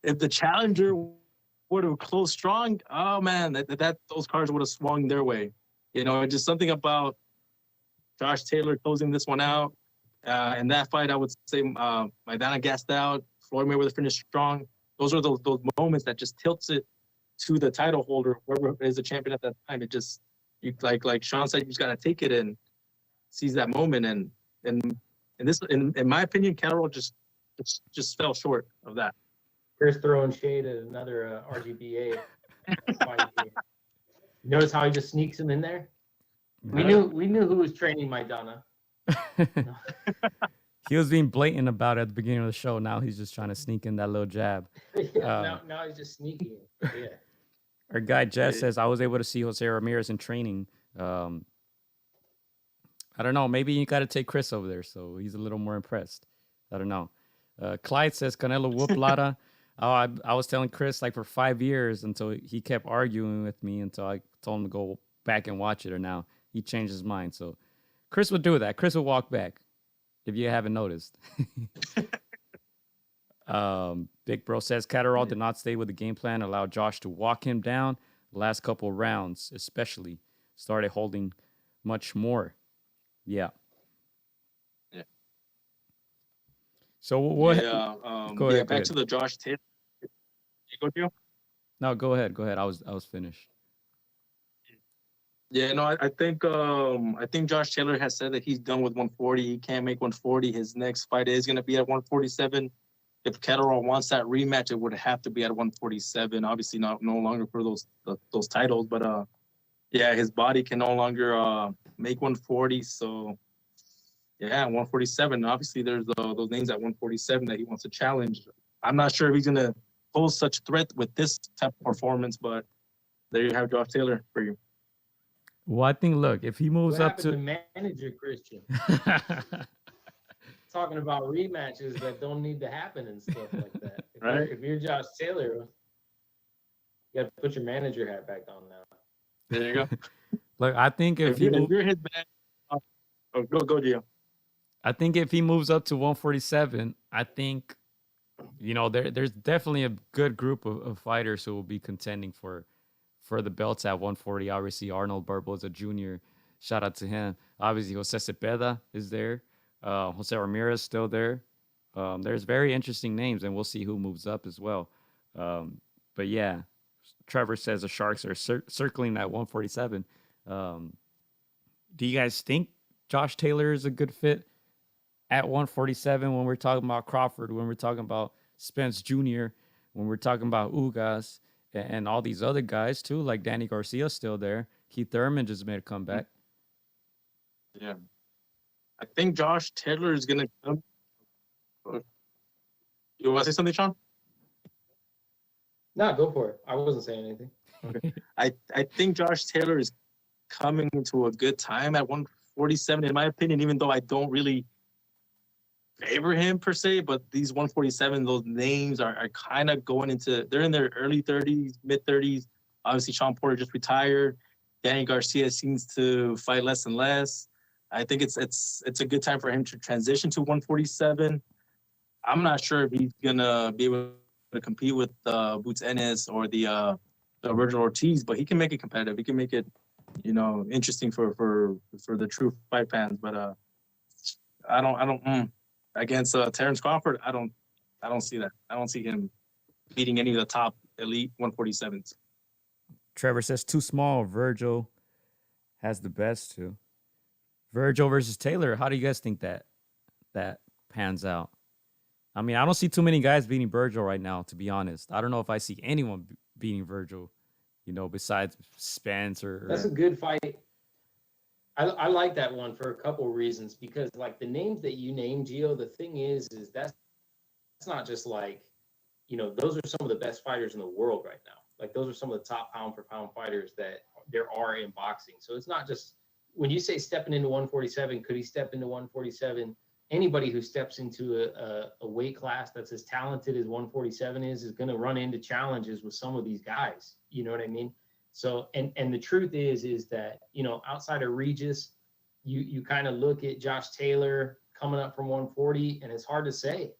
If the challenger would have closed strong, oh man, that those cards would have swung their way. You know, just something about Josh Taylor closing this one out. In that fight, I would say Maidana gassed out. Floyd Mayweather finished strong. Those are those moments that just tilts it to the title holder, whoever is the champion at that time. It just, you like Sean said, you just gotta take it and seize that moment. And this, in my opinion, Catterall just fell short of that. Chris throwing shade at another RGBA. Notice how he just sneaks him in there. We knew who was training Maidana. He was being blatant about it at the beginning of the show. Now he's just trying to sneak in that little jab. Now he's just sneaking. Yeah. Our guy Jess says, I was able to see Jose Ramirez in training. I don't know. Maybe you got to take Chris over there, so he's a little more impressed. I don't know. Clyde says, Canelo whooped Lara. I was telling Chris like for 5 years until he kept arguing with me until I told him to go back and watch it. Or now he changed his mind. So Chris would do that. Chris would walk back. If you haven't noticed. Big Bro says Catterall did not stay with the game plan, allowed Josh to walk him down. The last couple rounds, especially, started holding much more. Yeah. So what? Yeah. Go ahead. Back to the Josh Taylor. You go, Joe? No, go ahead. I was finished. Yeah, no, I think Josh Taylor has said that he's done with 140. He can't make 140. His next fight is going to be at 147. If Catterall wants that rematch, it would have to be at 147. Obviously, no longer for those titles, but yeah, his body can no longer make 140. So yeah, 147. Obviously, there's those names at 147 that he wants to challenge. I'm not sure if he's going to pose such threat with this type of performance, but there you have Josh Taylor for you. Well, I think, look, if he moves what up to manager Christian, talking about rematches that don't need to happen and stuff like that. If you're Josh Taylor, you got to put your manager hat back on now. There you go. Look, I think if you're his back, go, Gio. I think if he moves up to 147, I think, there's definitely a good group of fighters who will be contending for the belts at 140. Obviously, Arnold Barbosa Jr., shout out to him. Obviously, Jose Cepeda is there. Jose Ramirez still there. There's very interesting names, and we'll see who moves up as well. But yeah, Trevor says the Sharks are circling at 147. Do you guys think Josh Taylor is a good fit at 147 when we're talking about Crawford, when we're talking about Spence Jr., when we're talking about Ugas, and all these other guys too, like Danny Garcia's still there. Keith Thurman just made a comeback. Yeah. I think Josh Taylor is going to come. You want to say something, Sean? No, go for it. I wasn't saying anything. Okay. I think Josh Taylor is coming into a good time at 147, in my opinion, even though I don't really favor him per se, but these 147, those names are kind of going into, they're in their early 30s, mid 30s. Obviously, Sean Porter just retired. Danny Garcia seems to fight less and less. I think it's a good time for him to transition to 147. I'm not sure if he's gonna be able to compete with Boots Ennis or the Virgil Ortiz, but he can make it competitive. He can make it, interesting for the true fight fans. But I don't against Terrence Crawford. I don't see that. I don't see him beating any of the top elite 147s. Trevor says too small. Virgil has the best too. Virgil versus Taylor. How do you guys think that pans out? I mean, I don't see too many guys beating Virgil right now, to be honest. I don't know if I see anyone beating Virgil, besides Spence or. That's a good fight. I like that one for a couple of reasons because, like, the names that you named, Gio, the thing is that's not just like, those are some of the best fighters in the world right now. Like, those are some of the top pound for pound fighters that there are in boxing. So it's not just when you say stepping into 147, could he step into 147? Anybody who steps into a weight class that's as talented as 147 is going to run into challenges with some of these guys. You know what I mean? So, and the truth is that, outside of Regis, you kind of look at Josh Taylor coming up from 140, and it's hard to say,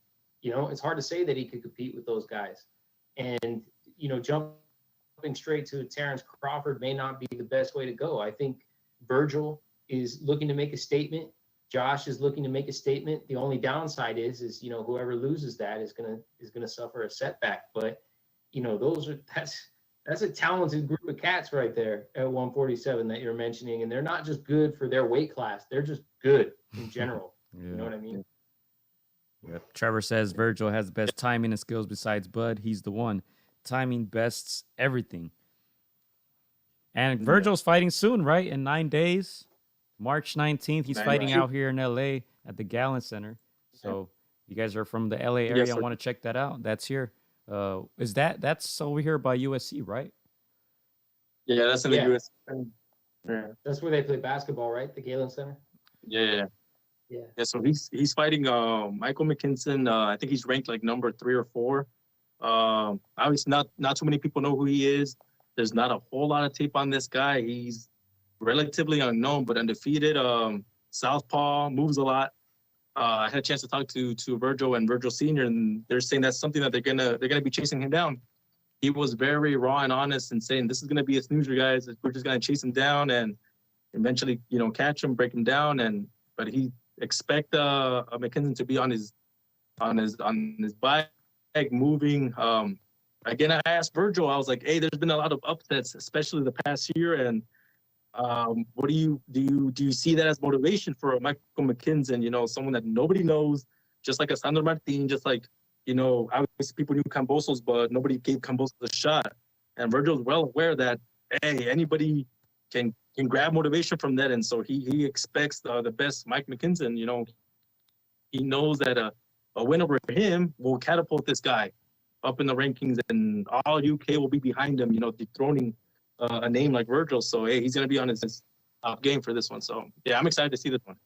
it's hard to say that he could compete with those guys. And, jumping straight to Terrence Crawford may not be the best way to go. I think Virgil is looking to make a statement. Josh is looking to make a statement. The only downside is whoever loses that is gonna suffer a setback. But that's a talented group of cats right there at 147 that you're mentioning, and they're not just good for their weight class; they're just good in general. Yeah. You know what I mean? Yeah. Trevor says Virgil has the best timing and skills besides Bud. He's the one. Timing bests everything. And Virgil's fighting soon, right? In 9 days. March 19th, he's fighting out here in LA at the Gallen Center. So you guys are from the LA area and want to check that out. That's here. That's over here by USC, right? Yeah, that's in the US. Yeah. That's where they play basketball, right? The Galen Center. Yeah. So he's fighting Michael McKinson. I think he's ranked like number 3 or 4. Obviously not too many people know who he is. There's not a whole lot of tape on this guy. He's relatively unknown, but undefeated. Southpaw, moves a lot. I had a chance to talk to Virgil and Virgil Sr., and they're saying that's something that they're gonna be chasing him down. He was very raw and honest and saying this is gonna be a snoozer, guys. We're just gonna chase him down and eventually, catch him, break him down. But he expect McKinson to be on his bike, moving. Again, I asked Virgil. I was like, "Hey, there's been a lot of upsets, especially the past year, and what do you see that as motivation for Michael McKinson? Someone that nobody knows, just like a Sandro Martin, just like obviously people knew Cambosos, but nobody gave Cambosos a shot. And Virgil's well aware that anybody can grab motivation from that, and so he expects the best Mike McKinson. He knows that a win over him will catapult this guy up in the rankings, and all UK will be behind him. Dethroning a name like Virgil. So, he's going to be on his top game for this one. So, I'm excited to see this one.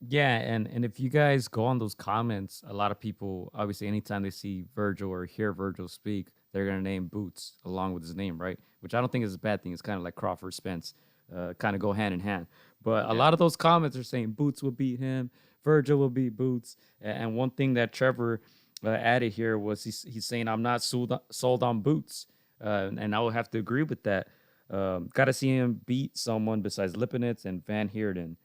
Yeah, and if you guys go on those comments, a lot of people, obviously, anytime they see Virgil or hear Virgil speak, they're going to name Boots along with his name, right? Which I don't think is a bad thing. It's kind of like Crawford, Spence, kind of go hand in hand. But a lot of those comments are saying Boots will beat him, Virgil will beat Boots. And one thing that Trevor added here was he's saying, I'm not sold on Boots. And I would have to agree with that. Got to see him beat someone besides Lipinets and Van Heerden.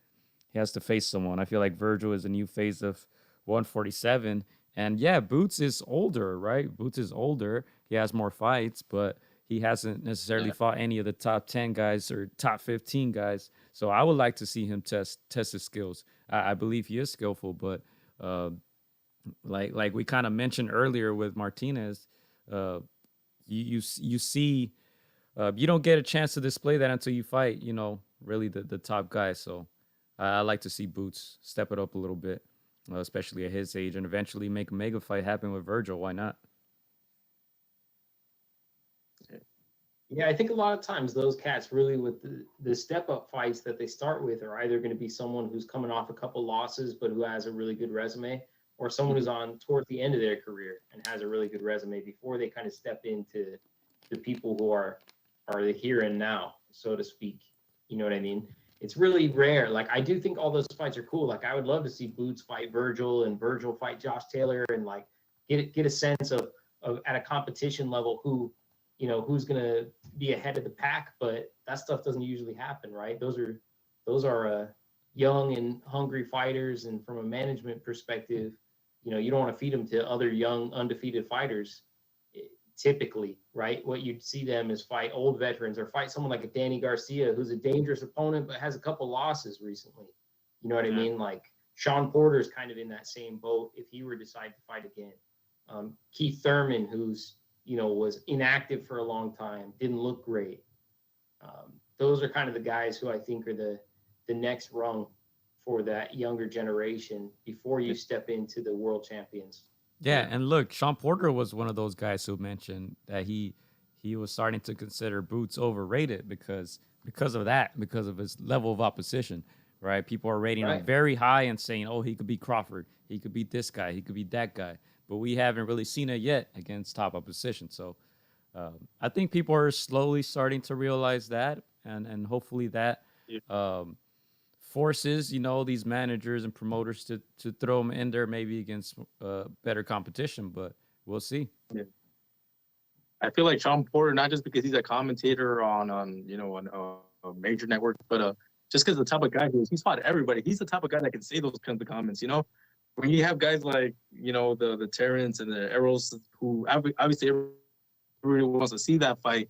He has to face someone. I feel like Virgil is a new phase of 147. And Boots is older, right? Boots is older. He has more fights, but he hasn't necessarily fought any of the top 10 guys or top 15 guys. So I would like to see him test his skills. I believe he is skillful, but like we kind of mentioned earlier with Martinez, you see. You don't get a chance to display that until you fight, really the top guy. So I like to see Boots step it up a little bit, especially at his age, and eventually make a mega fight happen with Virgil. Why not? Yeah, I think a lot of times those cats really with the step-up fights that they start with are either going to be someone who's coming off a couple losses but who has a really good resume, or someone who's on towards the end of their career and has a really good resume before they kind of step into the people who are the here and now, so to speak. You know what I mean? It's really rare. Like, I do think all those fights are cool. Like, I would love to see Boots fight Virgil and Virgil fight Josh Taylor and like get a sense of at a competition level who's gonna be ahead of the pack. But that stuff doesn't usually happen, right? Those are young and hungry fighters, and from a management perspective, you don't want to feed them to other young undefeated fighters. typically, right? What you'd see them is fight old veterans or fight someone like a Danny Garcia, who's a dangerous opponent, but has a couple losses recently. You know what I mean? Like Sean Porter's kind of in that same boat if he were to decide to fight again. Keith Thurman, who's, was inactive for a long time, didn't look great. Those are kind of the guys who I think are the next rung for that younger generation before you step into the world champions. Yeah, and look, Sean Porter was one of those guys who mentioned that he was starting to consider Boots overrated because of his level of opposition, right? People are rating him very high and saying, oh, he could beat Crawford, he could beat this guy, he could beat that guy, but we haven't really seen it yet against top opposition. So I think people are slowly starting to realize that, and hopefully that forces these managers and promoters to throw him in there maybe against better competition, but we'll see. Yeah. I feel like Sean Porter, not just because he's a commentator on a major network, but just because the type of guy he's fought everybody. He's the type of guy that can say those kinds of comments. When you have guys like the Terrence and the Errols, who obviously everybody wants to see that fight,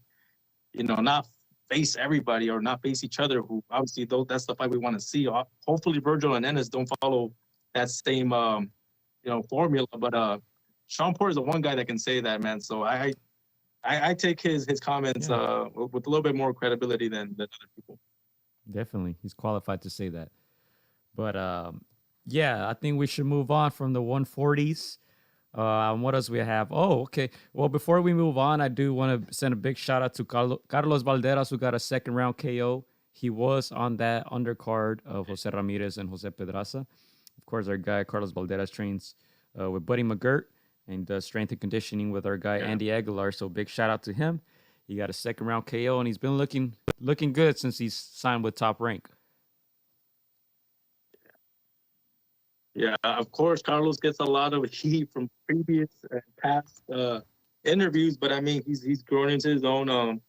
not face everybody or not face each other, who obviously that's the fight we want to see. Hopefully Virgil and Ennis don't follow that same formula, but Sean Porter is the one guy that can say that, man. So I take his comments with a little bit more credibility than other people. Definitely, he's qualified to say that. But I think we should move on from the 140s. What else we have? Oh, okay. Well, before we move on, I do want to send a big shout out to Carlos Valdez, who got a second round KO. He was on that undercard of Jose Ramirez and Jose Pedraza. Of course, our guy Carlos Valdez trains with Buddy McGirt and does strength and conditioning with our guy Andy Aguilar. So big shout out to him. He got a second round KO, and he's been looking good since he's signed with Top Rank. Yeah, of course, Carlos gets a lot of heat from previous and past interviews, but I mean, he's growing into his own,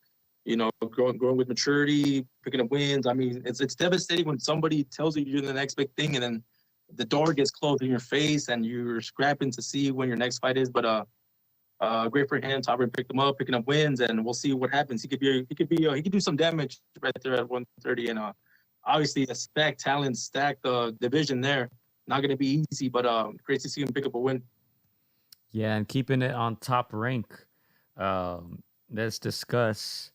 growing with maturity, picking up wins. I mean, it's devastating when somebody tells you you're the next big thing, and then the door gets closed in your face, and you're scrapping to see when your next fight is. But great for him. Top Rank picked him up, picking up wins, and we'll see what happens. He could do some damage right there at 130, and obviously a stacked talent, stacked division there. Not going to be easy, but great to see him pick up a win. Yeah, and keeping it on Top Rank, let's discuss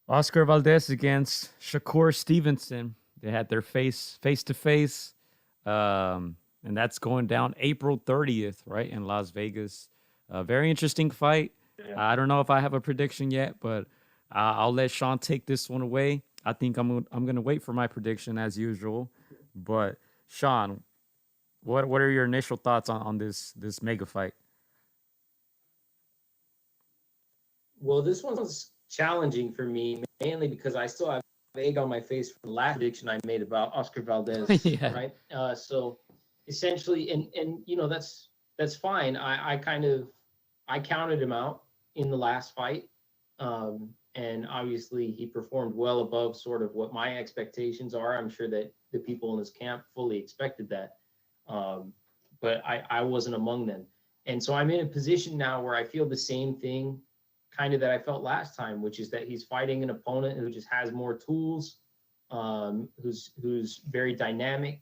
Oscar Valdez against Shakur Stevenson. They had their face-to-face, and that's going down April 30th, right, in Las Vegas. Very interesting fight. Yeah. I don't know if I have a prediction yet, but I'll let Sean take this one away. I think I'm going to wait for my prediction as usual, but Sean, what are your initial thoughts on this mega fight? Well, this one's challenging for me, mainly because I still have egg on my face from the last prediction I made about Oscar Valdez, right? So essentially, and that's fine. I counted him out in the last fight, and obviously he performed well above sort of what my expectations are. I'm sure that the people in his camp fully expected that, but I wasn't among them. And so I'm in a position now where I feel the same thing kind of that I felt last time, which is that he's fighting an opponent who just has more tools, who's very dynamic,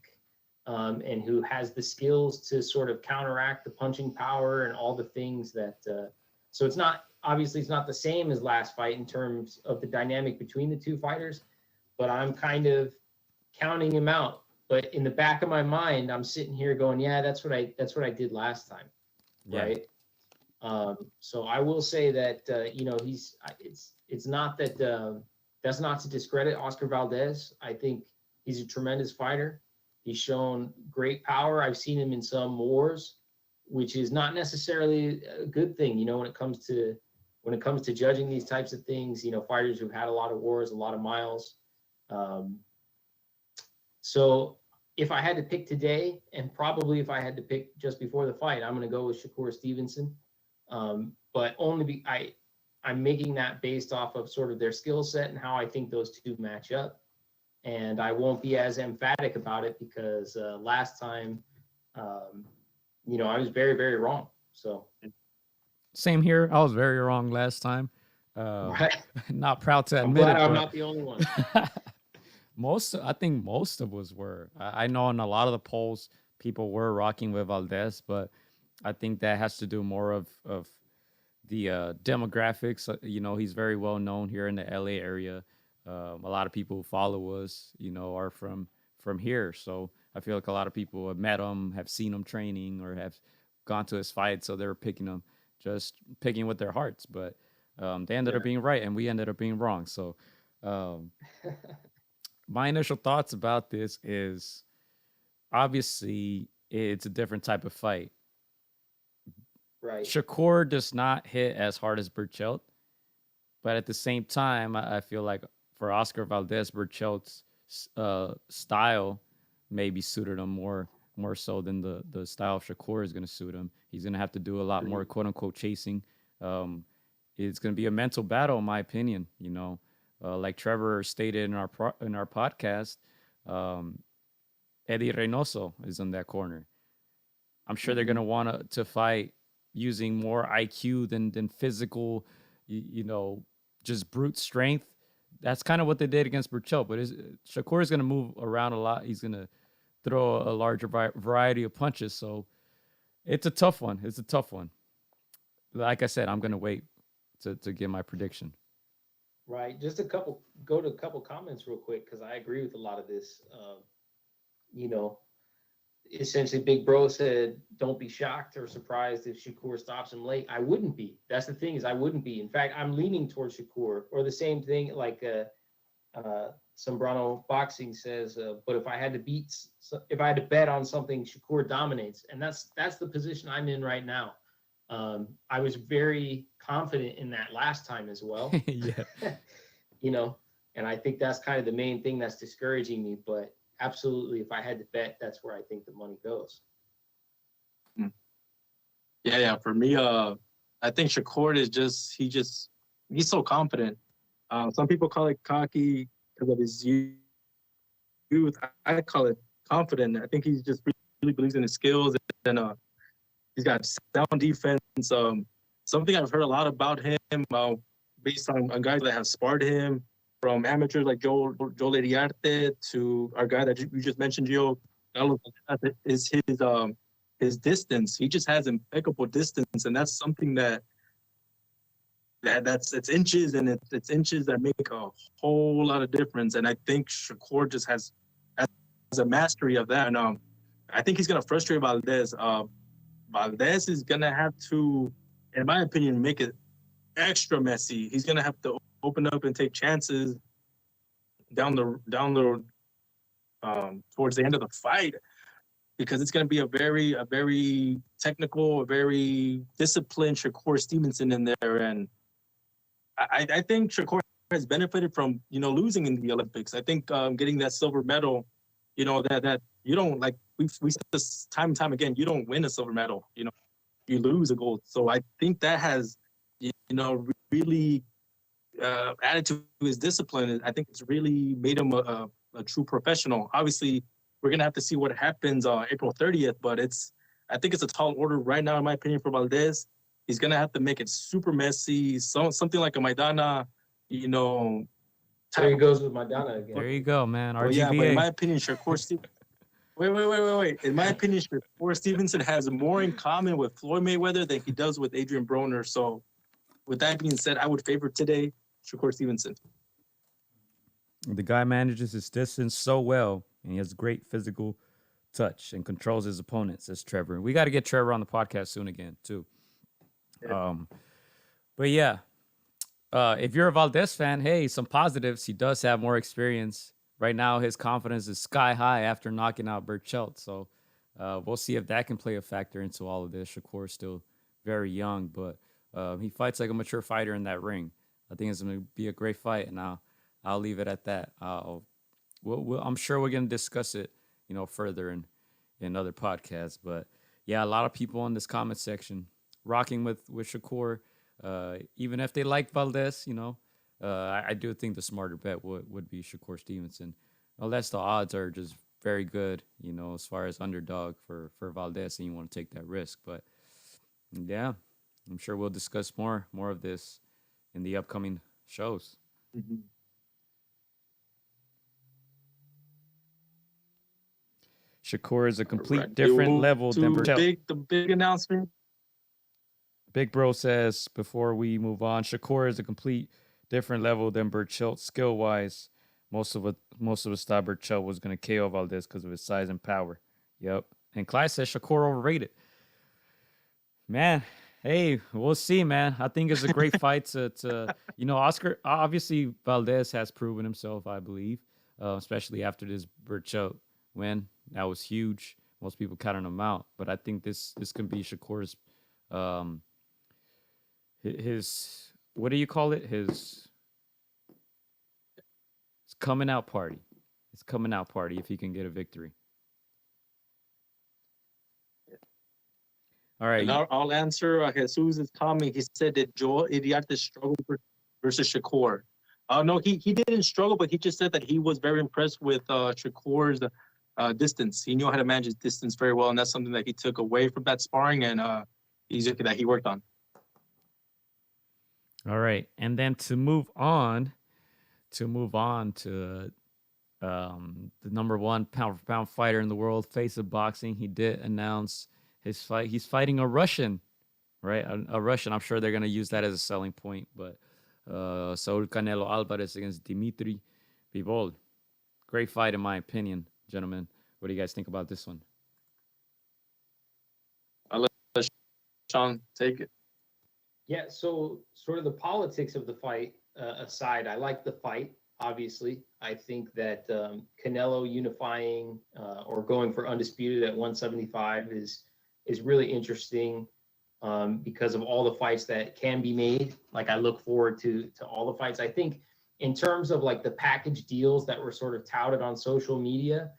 and who has the skills to sort of counteract the punching power and all the things that, so it's not the same as last fight in terms of the dynamic between the two fighters, but I'm kind of counting him out. But in the back of my mind, I'm sitting here going, yeah, that's what I did last time. Yeah. Right. So I will say that, it's not that, that's not to discredit Oscar Valdez. I think he's a tremendous fighter. He's shown great power. I've seen him in some wars, which is not necessarily a good thing, when it comes to judging these types of things, fighters who've had a lot of wars, a lot of miles. So if I had to pick today, and probably if I had to pick just before the fight, I'm going to go with Shakur Stevenson. But only I'm making that based off of sort of their skill set and how I think those two match up. And I won't be as emphatic about it because last time, I was very, very wrong. So. Same here. I was very wrong last time. Right. Not proud to I'm admit glad it, I'm but not the only one. I think most of us were. I know in a lot of the polls, people were rocking with Valdez, but I think that has to do more of the demographics. He's very well known here in the LA area. A lot of people who follow us, are from here. So I feel like a lot of people have met him, have seen him training, or have gone to his fight. So they're picking him, just picking with their hearts. But they ended up being right, and we ended up being wrong. So um, my initial thoughts about this is obviously it's a different type of fight. Right. Shakur does not hit as hard as Burchelt, but at the same time, I feel like for Oscar Valdez, Burchelt's style maybe suited him more so than the style of Shakur is going to suit him. He's going to have to do a lot more quote unquote chasing. It's going to be a mental battle, in my opinion. Like Trevor stated in our podcast, Eddie Reynoso is in that corner. I'm sure they're going to want to fight using more IQ than physical, just brute strength. That's kind of what they did against Burchell. But Shakur is going to move around a lot. He's going to throw a larger variety of punches. So it's a tough one. It's a tough one. Like I said, I'm going to wait to give my prediction. Right. Just go to a couple comments real quick, because I agree with a lot of this. You know, essentially Big Bro said, don't be shocked or surprised if Shakur stops him late. I wouldn't be. That's the thing, is I wouldn't be. In fact, I'm leaning towards Shakur. Or the same thing like Sombrano Boxing says, but if I had to bet on something, Shakur dominates. And that's the position I'm in right now. I was very confident in that last time as well. Yeah. And I think that's kind of the main thing that's discouraging me. But absolutely, if I had to bet, that's where I think the money goes. Yeah. For me, I think Shakur is he's so confident. Some people call it cocky because of his youth. I call it confident. I think he's just really believes in his skills, and he's got sound defense. Something I've heard a lot about him, based on guys that have sparred him, from amateurs like Joe Lediarte to our guy that you just mentioned, Gio, is his distance. He just has impeccable distance, and that's something it's inches, and it's inches that make a whole lot of difference. And I think Shakur just has a mastery of that. And I think he's gonna frustrate Valdez. Valdez is gonna have to, in my opinion, make it extra messy. He's gonna have to open up and take chances down the towards the end of the fight, because it's gonna be a very technical, a very disciplined Shakur Stevenson in there. And I think Shakur has benefited from losing in the Olympics. I think getting that silver medal, that you don't, like we said this time and time again, you don't win a silver medal, you lose a gold. So I think that has really added to his discipline. I think it's really made him a true professional. Obviously, we're gonna have to see what happens on April 30th, but I think it's a tall order right now, in my opinion, for Valdez. He's gonna have to make it super messy, something like a Maidana, There he goes with Maidana again. There you go, man. RGBA. Yeah, but in my opinion, Shakur Stevenson. Wait. In my opinion, Shakur Stevenson has more in common with Floyd Mayweather than he does with Adrian Broner. So, with that being said, I would favor today Shakur Stevenson. The guy manages his distance so well, and he has great physical touch and controls his opponents, says Trevor. We got to get Trevor on the podcast soon again, too. Yeah. But yeah, if you're a Valdez fan, hey, some positives. He does have more experience. Right now, his confidence is sky high after knocking out Burchelt. So we'll see if that can play a factor into all of this. Shakur is still very young, but he fights like a mature fighter in that ring. I think it's going to be a great fight, and I'll leave it at that. I'm sure we're going to discuss it, further in other podcasts. But yeah, a lot of people in this comment section rocking with Shakur, even if they like Valdez, I do think the smarter bet would be Shakur Stevenson, unless the odds are just very good, as far as underdog for Valdez, and you want to take that risk. But yeah, I'm sure we'll discuss more of this in the upcoming shows. Mhm. Shakur is a All complete right. different We'll move level than to Berchelt. the big announcement. Big Bro says before we move on, Shakur is a complete different level than Berchelt skill wise. Most of us thought Berchelt was going to KO Valdez because of his size and power. Yep. And Clyde says Shakur overrated. Man, hey, we'll see, man. I think it's a great fight to Oscar. Obviously, Valdez has proven himself, I believe, especially after this Berchelt win. That was huge. Most people counted him out, but I think this can be Shakur's his what do you call it? His coming out party. His coming out party if he can get a victory. All right. And I'll answer Jesus' comment. He said that Joel Idiarte struggled versus Shakur. No, he didn't struggle, but he just said that he was very impressed with Shakur's distance. He knew how to manage his distance very well, and that's something that he took away from that sparring, and that he worked on. All right, and then to move on to the number one pound for pound fighter in the world, face of boxing, he did announce his fight. He's fighting a Russian, right? A Russian. I'm sure they're gonna use that as a selling point. But Saul Canelo Alvarez against Dimitri Bivol. Great fight in my opinion, gentlemen. What do you guys think about this one? I'll let Sean take it. Yeah, so sort of the politics of the fight aside, I like the fight, obviously. I think that Canelo unifying or going for undisputed at 175 is really interesting because of all the fights that can be made. Like, I look forward to all the fights. I think in terms of like the package deals that were sort of touted on social media,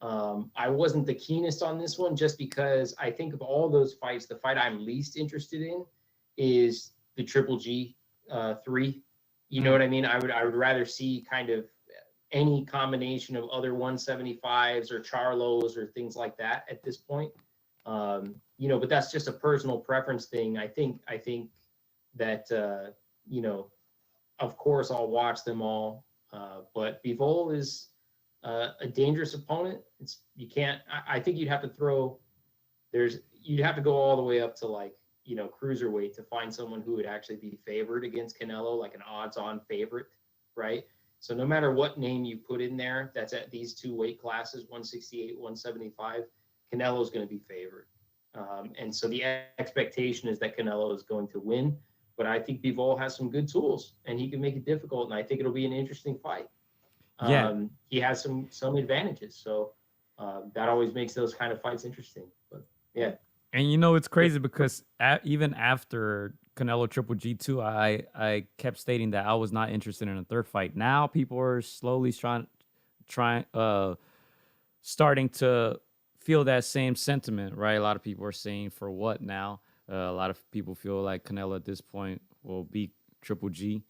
I wasn't the keenest on this one just because I think of all those fights, the fight I'm least interested in is the Triple G 3. You know what I mean? I would rather see kind of any combination of other 175s or Charlos or things like that at this point. But that's just a personal preference thing. I think that of course I'll watch them all. But Bivol is a dangerous opponent. I think you'd have to go all the way up to like, cruiserweight to find someone who would actually be favored against Canelo, like an odds-on favorite, right? So no matter what name you put in there, that's at these two weight classes, 168, 175, Canelo is going to be favored. And so the expectation is that Canelo is going to win, but I think Bivol has some good tools and he can make it difficult. And I think it'll be an interesting fight. He has some advantages. So that always makes those kind of fights interesting, but yeah. And it's crazy because even after Canelo Triple G2, I kept stating that I was not interested in a third fight. Now people are slowly starting to feel that same sentiment, right? A lot of people are saying, for what now? A lot of people feel like Canelo at this point will beat Triple G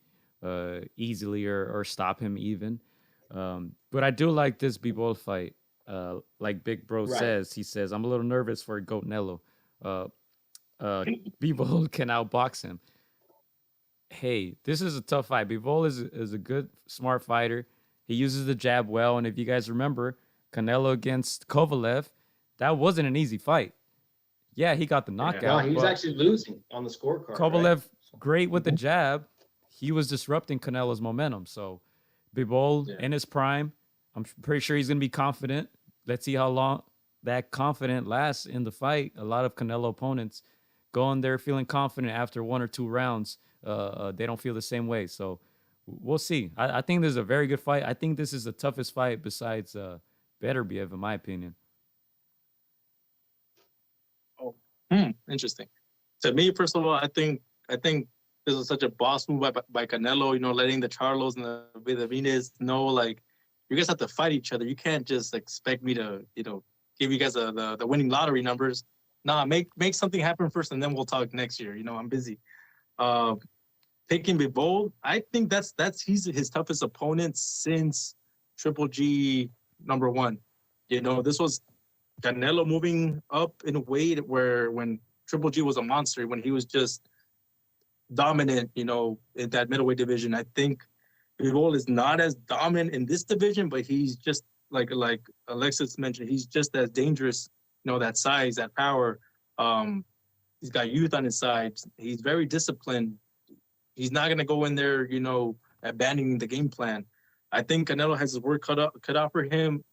easily or stop him even. But I do like this Bivol fight. Like Big Bro says, he says, I'm a little nervous for Goat Nello. Bivol can outbox him. Hey, this is a tough fight. Bivol is a good, smart fighter. He uses the jab well. And if you guys remember, Canelo against Kovalev, that wasn't an easy fight. Yeah, he got the knockout. No, he was actually losing on the scorecard. Kovalev, great with the jab. He was disrupting Canelo's momentum. So Bivol in his prime, I'm pretty sure he's going to be confident. Let's see how long that confident lasts in the fight. A lot of Canelo opponents go in there feeling confident after one or two rounds. They don't feel the same way. So we'll see. I think this is a very good fight. I think this is the toughest fight besides Beterbiev, in my opinion. Oh, interesting. To me, first of all, I think this is such a boss move by Canelo. Letting the Charlos and the Ramirez know, like, you guys have to fight each other. You can't just expect me to, give you guys the winning lottery numbers. Nah, make something happen first, and then we'll talk next year. I'm busy. Picking Bivol, I think he's his toughest opponent since Triple G #1. This was Canelo moving up in a weight when Triple G was a monster, when he was just dominant, in that middleweight division. I think Bivol is not as dominant in this division, but he's just like Alexis mentioned, he's just as dangerous, that size, that power. He's got youth on his side. He's very disciplined. He's not going to go in there, abandoning the game plan. I think Canelo has his work cut out for him.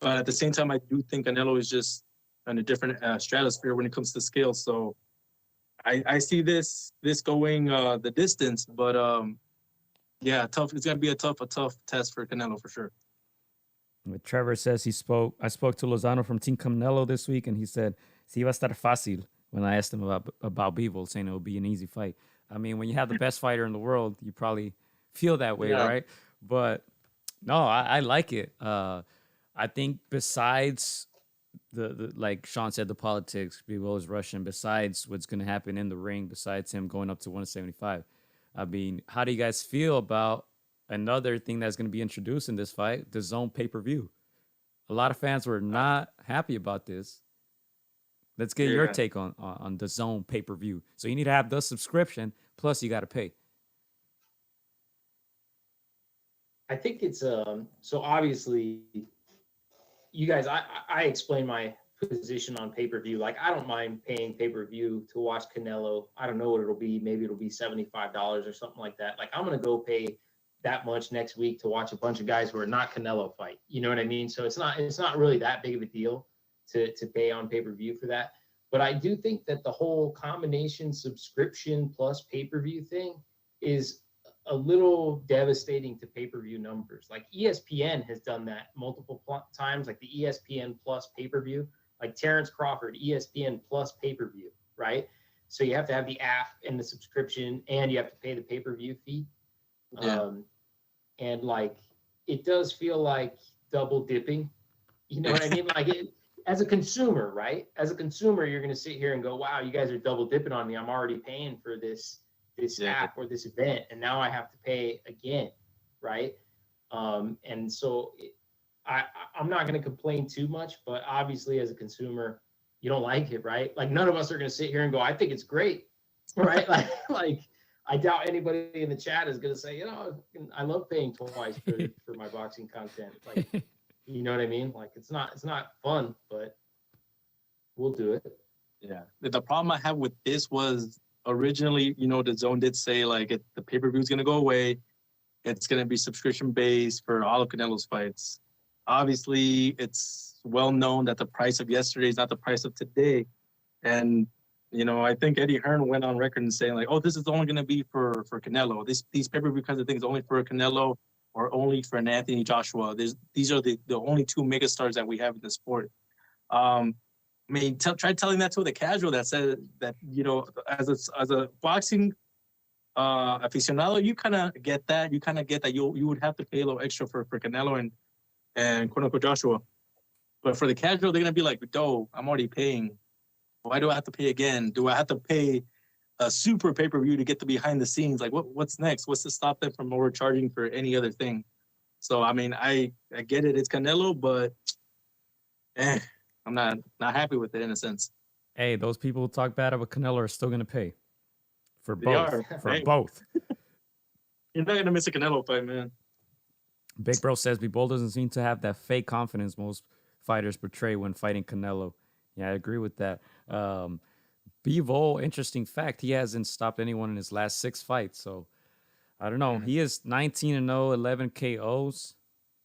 But at the same time, I do think Canelo is just on a different stratosphere when it comes to skill. So I see this going the distance. But yeah, tough. It's going to be a tough test for Canelo for sure. Trevor says I spoke to Lozano from Team Canelo this week, and he said, "Si va a estar fácil." When I asked him about Bivol, saying it would be an easy fight. I mean, when you have the best fighter in the world, you probably feel that way, right? But no, I like it. I think besides the like Sean said, the politics, Bivol is Russian. Besides what's going to happen in the ring, besides him going up to 175, I mean, how do you guys feel about another thing that's going to be introduced in this fight, the zone pay-per-view? A lot of fans were not happy about this. Let's get your take on the zone pay-per-view. So you need to have the subscription, plus you got to pay. I think it's so obviously you guys, I explained my position on pay-per-view. Like, I don't mind paying pay-per-view to watch Canelo. I don't know what it'll be. Maybe it'll be $75 or something like that. Like, I'm going to go pay that much next week to watch a bunch of guys who are not Canelo fight. You know what I mean? So it's not really that big of a deal to pay on pay-per-view for that. But I do think that the whole combination subscription plus pay-per-view thing is a little devastating to pay-per-view numbers. Like, ESPN has done that multiple times, like the ESPN plus pay-per-view, like Terrence Crawford, ESPN plus pay-per-view, right? So you have to have the app and the subscription, and you have to pay the pay-per-view fee. Yeah. And like, it does feel like double dipping. You know what I mean? Like, as a consumer, right? As a consumer, you're going to sit here and go, wow, you guys are double dipping on me. I'm already paying for this app or this event, and now I have to pay again, right? And so I'm not going to complain too much, but obviously as a consumer, you don't like it, right? Like, none of us are going to sit here and go, I think it's great, right? like I doubt anybody in the chat is going to say, I love paying twice for my boxing content. Like, you know what I mean? Like, it's not fun, but we'll do it. Yeah. The problem I have with this was originally, the zone did say like the pay-per-view is going to go away. It's going to be subscription based for all of Canelo's fights. Obviously, it's well known that the price of yesterday is not the price of today. And, I think Eddie Hearn went on record and saying like, oh, this is only going to be for Canelo. These pay-per-view kinds of things only for Canelo or only for an Anthony Joshua. These are the only two megastars that we have in the sport. I mean, try telling that to the casual that said that, as a boxing aficionado, you kind of get that. You kind of get that you would have to pay a little extra for Canelo and quote unquote Joshua. But for the casual, they're going to be like, "Doe, I'm already paying. Why do I have to pay again? Do I have to pay a super pay-per-view to get the behind the scenes? Like, what's next? What's to stop them from overcharging for any other thing?" So, I mean, I get it. It's Canelo, but I'm not happy with it in a sense. Hey, those people who talk bad about Canelo are still going to pay for They both. are. For Hey. both. You're not going to miss a Canelo fight, man. Big Bro says Bivol doesn't seem to have that fake confidence most fighters portray when fighting Canelo. Yeah, I agree with that. Bivol, interesting fact, he hasn't stopped anyone in his last 6 fights. So, I don't know. He is 19-0, 11 KOs,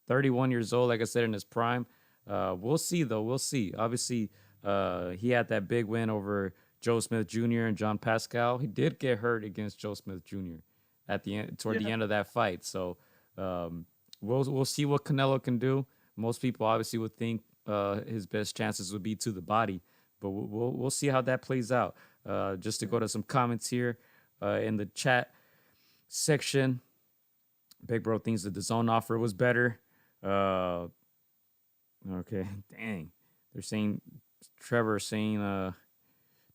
31 years old, like I said, in his prime. We'll see, though. We'll see. Obviously, he had that big win over Joe Smith Jr. and John Pascal. He did get hurt against Joe Smith Jr. at the end, toward the end of that fight. So we'll see what Canelo can do. Most people obviously would think his best chances would be to the body, but we'll see how that plays out. Just to go to some comments here in the chat section. Big Bro thinks that the zone offer was better. Okay, dang. They're saying Trevor's saying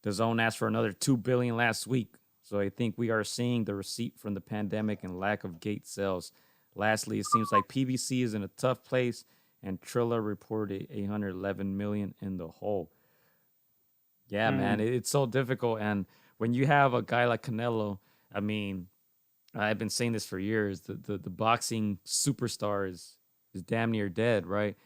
the zone asked for another $2 billion last week. So I think we are seeing the receipt from the pandemic and lack of gate sales. Lastly, it seems like PBC is in a tough place, and Trilla reported $811 million in the hole. Yeah, man, it's so difficult. And when you have a guy like Canelo, I mean, I've been saying this for years. The boxing superstar is damn near dead, right?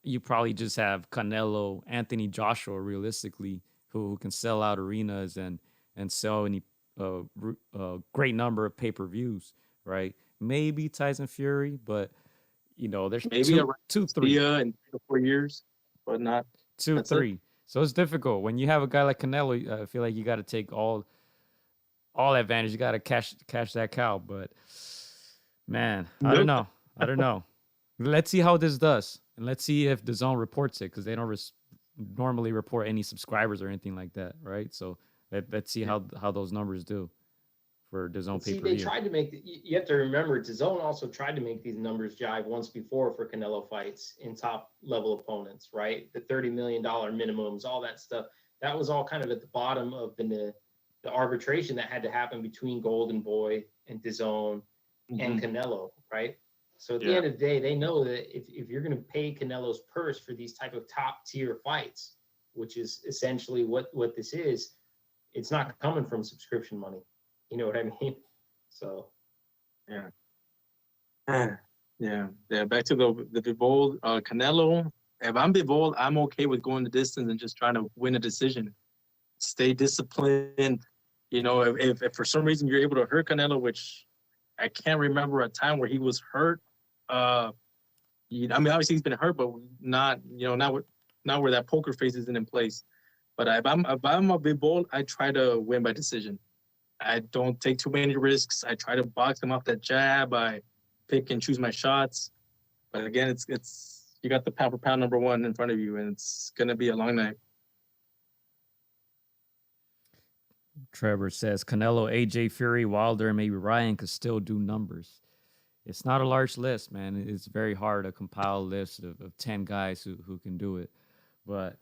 You probably just have Canelo, Anthony Joshua, realistically, who can sell out arenas and sell any great number of pay-per-views, right? Maybe Tyson Fury, but there's Maybe around two, three, in 3 to 4 years, but not. two, That's it. three. So it's difficult when you have a guy like Canelo. I feel like you got to take all advantage. You got to cash that cow. But man, I don't know. I don't know. Let's see how this does, and let's see if the zone reports it, because they don't normally report any subscribers or anything like that, right? So let's see how those numbers do for the zone pay per view. They tried to make. You have to remember, DAZN also tried to make these numbers jive once before for Canelo fights in top level opponents, right? The $30 million minimums, all that stuff. That was all kind of at the bottom of the arbitration that had to happen between Golden Boy and DAZN and Canelo, right? So at the end of the day, they know that if you're going to pay Canelo's purse for these type of top tier fights, which is essentially what this is, it's not coming from subscription money. You know what I mean? So, yeah. Back to the Bivol, Canelo. If I'm Bivol, I'm okay with going the distance and just trying to win a decision. Stay disciplined. If for some reason you're able to hurt Canelo, which I can't remember a time where he was hurt. I mean, obviously he's been hurt, but not where that poker face isn't in place. But if I'm a Bivol, I try to win by decision. I don't take too many risks. I try to box him off that jab. I pick and choose my shots. But again, it's you got the pound for pound number one in front of you, and it's gonna be a long night. Trevor says Canelo, AJ Fury, Wilder, and maybe Ryan could still do numbers. It's not a large list, man. It's very hard to compile a list of 10 guys who can do it. But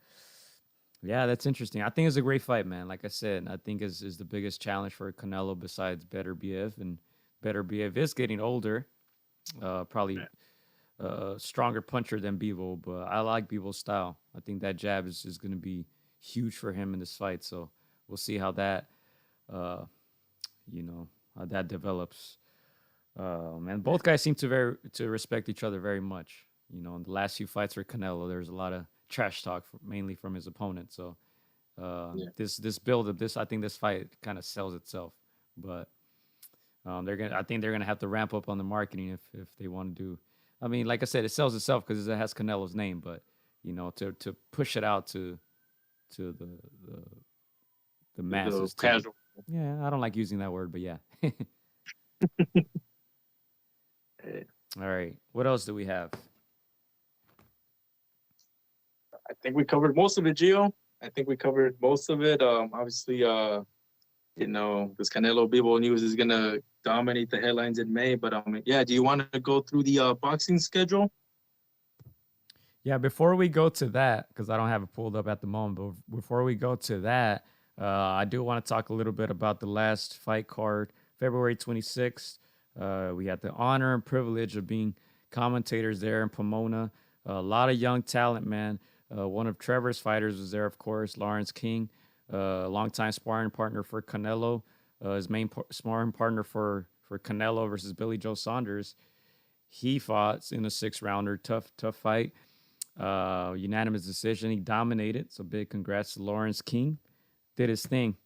yeah, that's interesting. I think it's a great fight, man. Like I said, I think is the biggest challenge for Canelo besides Beterbiev. And Beterbiev is getting older, probably a stronger puncher than Bivol. But I like Bivol's style. I think that jab is going to be huge for him in this fight. So we'll see how that, how that develops. And both guys seem to respect each other very much. In the last few fights for Canelo, there's a lot of trash talk, mainly from his opponent. So this build up, I think this fight kind of sells itself. But I think they're gonna have to ramp up on the marketing if they want to do. I mean, like I said, it sells itself because it has Canelo's name. But to push it out to the masses, casual. Yeah, I don't like using that word, but yeah. All right. What else do we have? I think we covered most of it, Gio. I think we covered most of it. Obviously, this Canelo Bivol news is gonna dominate the headlines in May. But do you want to go through the boxing schedule? Yeah, before we go to that, because I don't have it pulled up at the moment, but before we go to that, I do want to talk a little bit about the last fight card, February 26th. We had the honor and privilege of being commentators there in Pomona. A lot of young talent, man. One of Trevor's fighters was there, of course, Lawrence King, longtime sparring partner for Canelo, his main sparring partner for Canelo versus Billy Joe Saunders. He fought in a 6-rounder, tough fight, unanimous decision. He dominated, so big congrats to Lawrence King. Did his thing.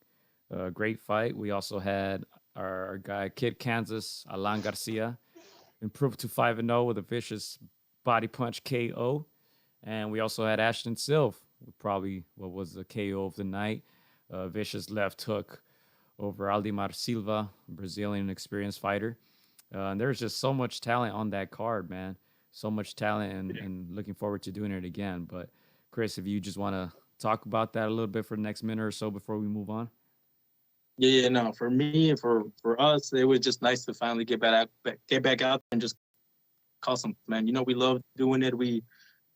Great fight. We also had our guy, Kid Kansas, Alan Garcia, improved to 5-0 with a vicious body punch KO. And we also had Ashton Silva, probably what was the KO of the night. Vicious left hook over Wladimir Silva, Brazilian experienced fighter. And there's just so much talent on that card, man. So much talent, and looking forward to doing it again. But Chris, if you just want to talk about that a little bit for the next minute or so before we move on. No. For me and for us, it was just nice to finally get back out and just call some, man. We love doing it. We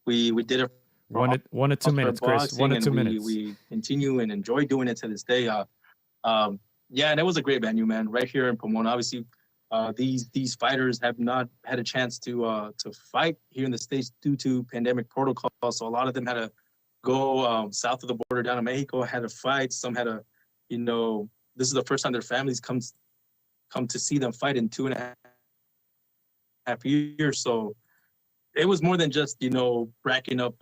did it. 1 to 2 minutes, Chris. 1 to 2 minutes. We continue and enjoy doing it to this day. And it was a great venue, man. Right here in Pomona. Obviously, these fighters have not had a chance to fight here in the States due to pandemic protocol. So a lot of them had to go south of the border down to Mexico, had to fight. Some had to, you know, this is the first time their families come to see them fight in 2.5 years. So it was more than just, you know, racking up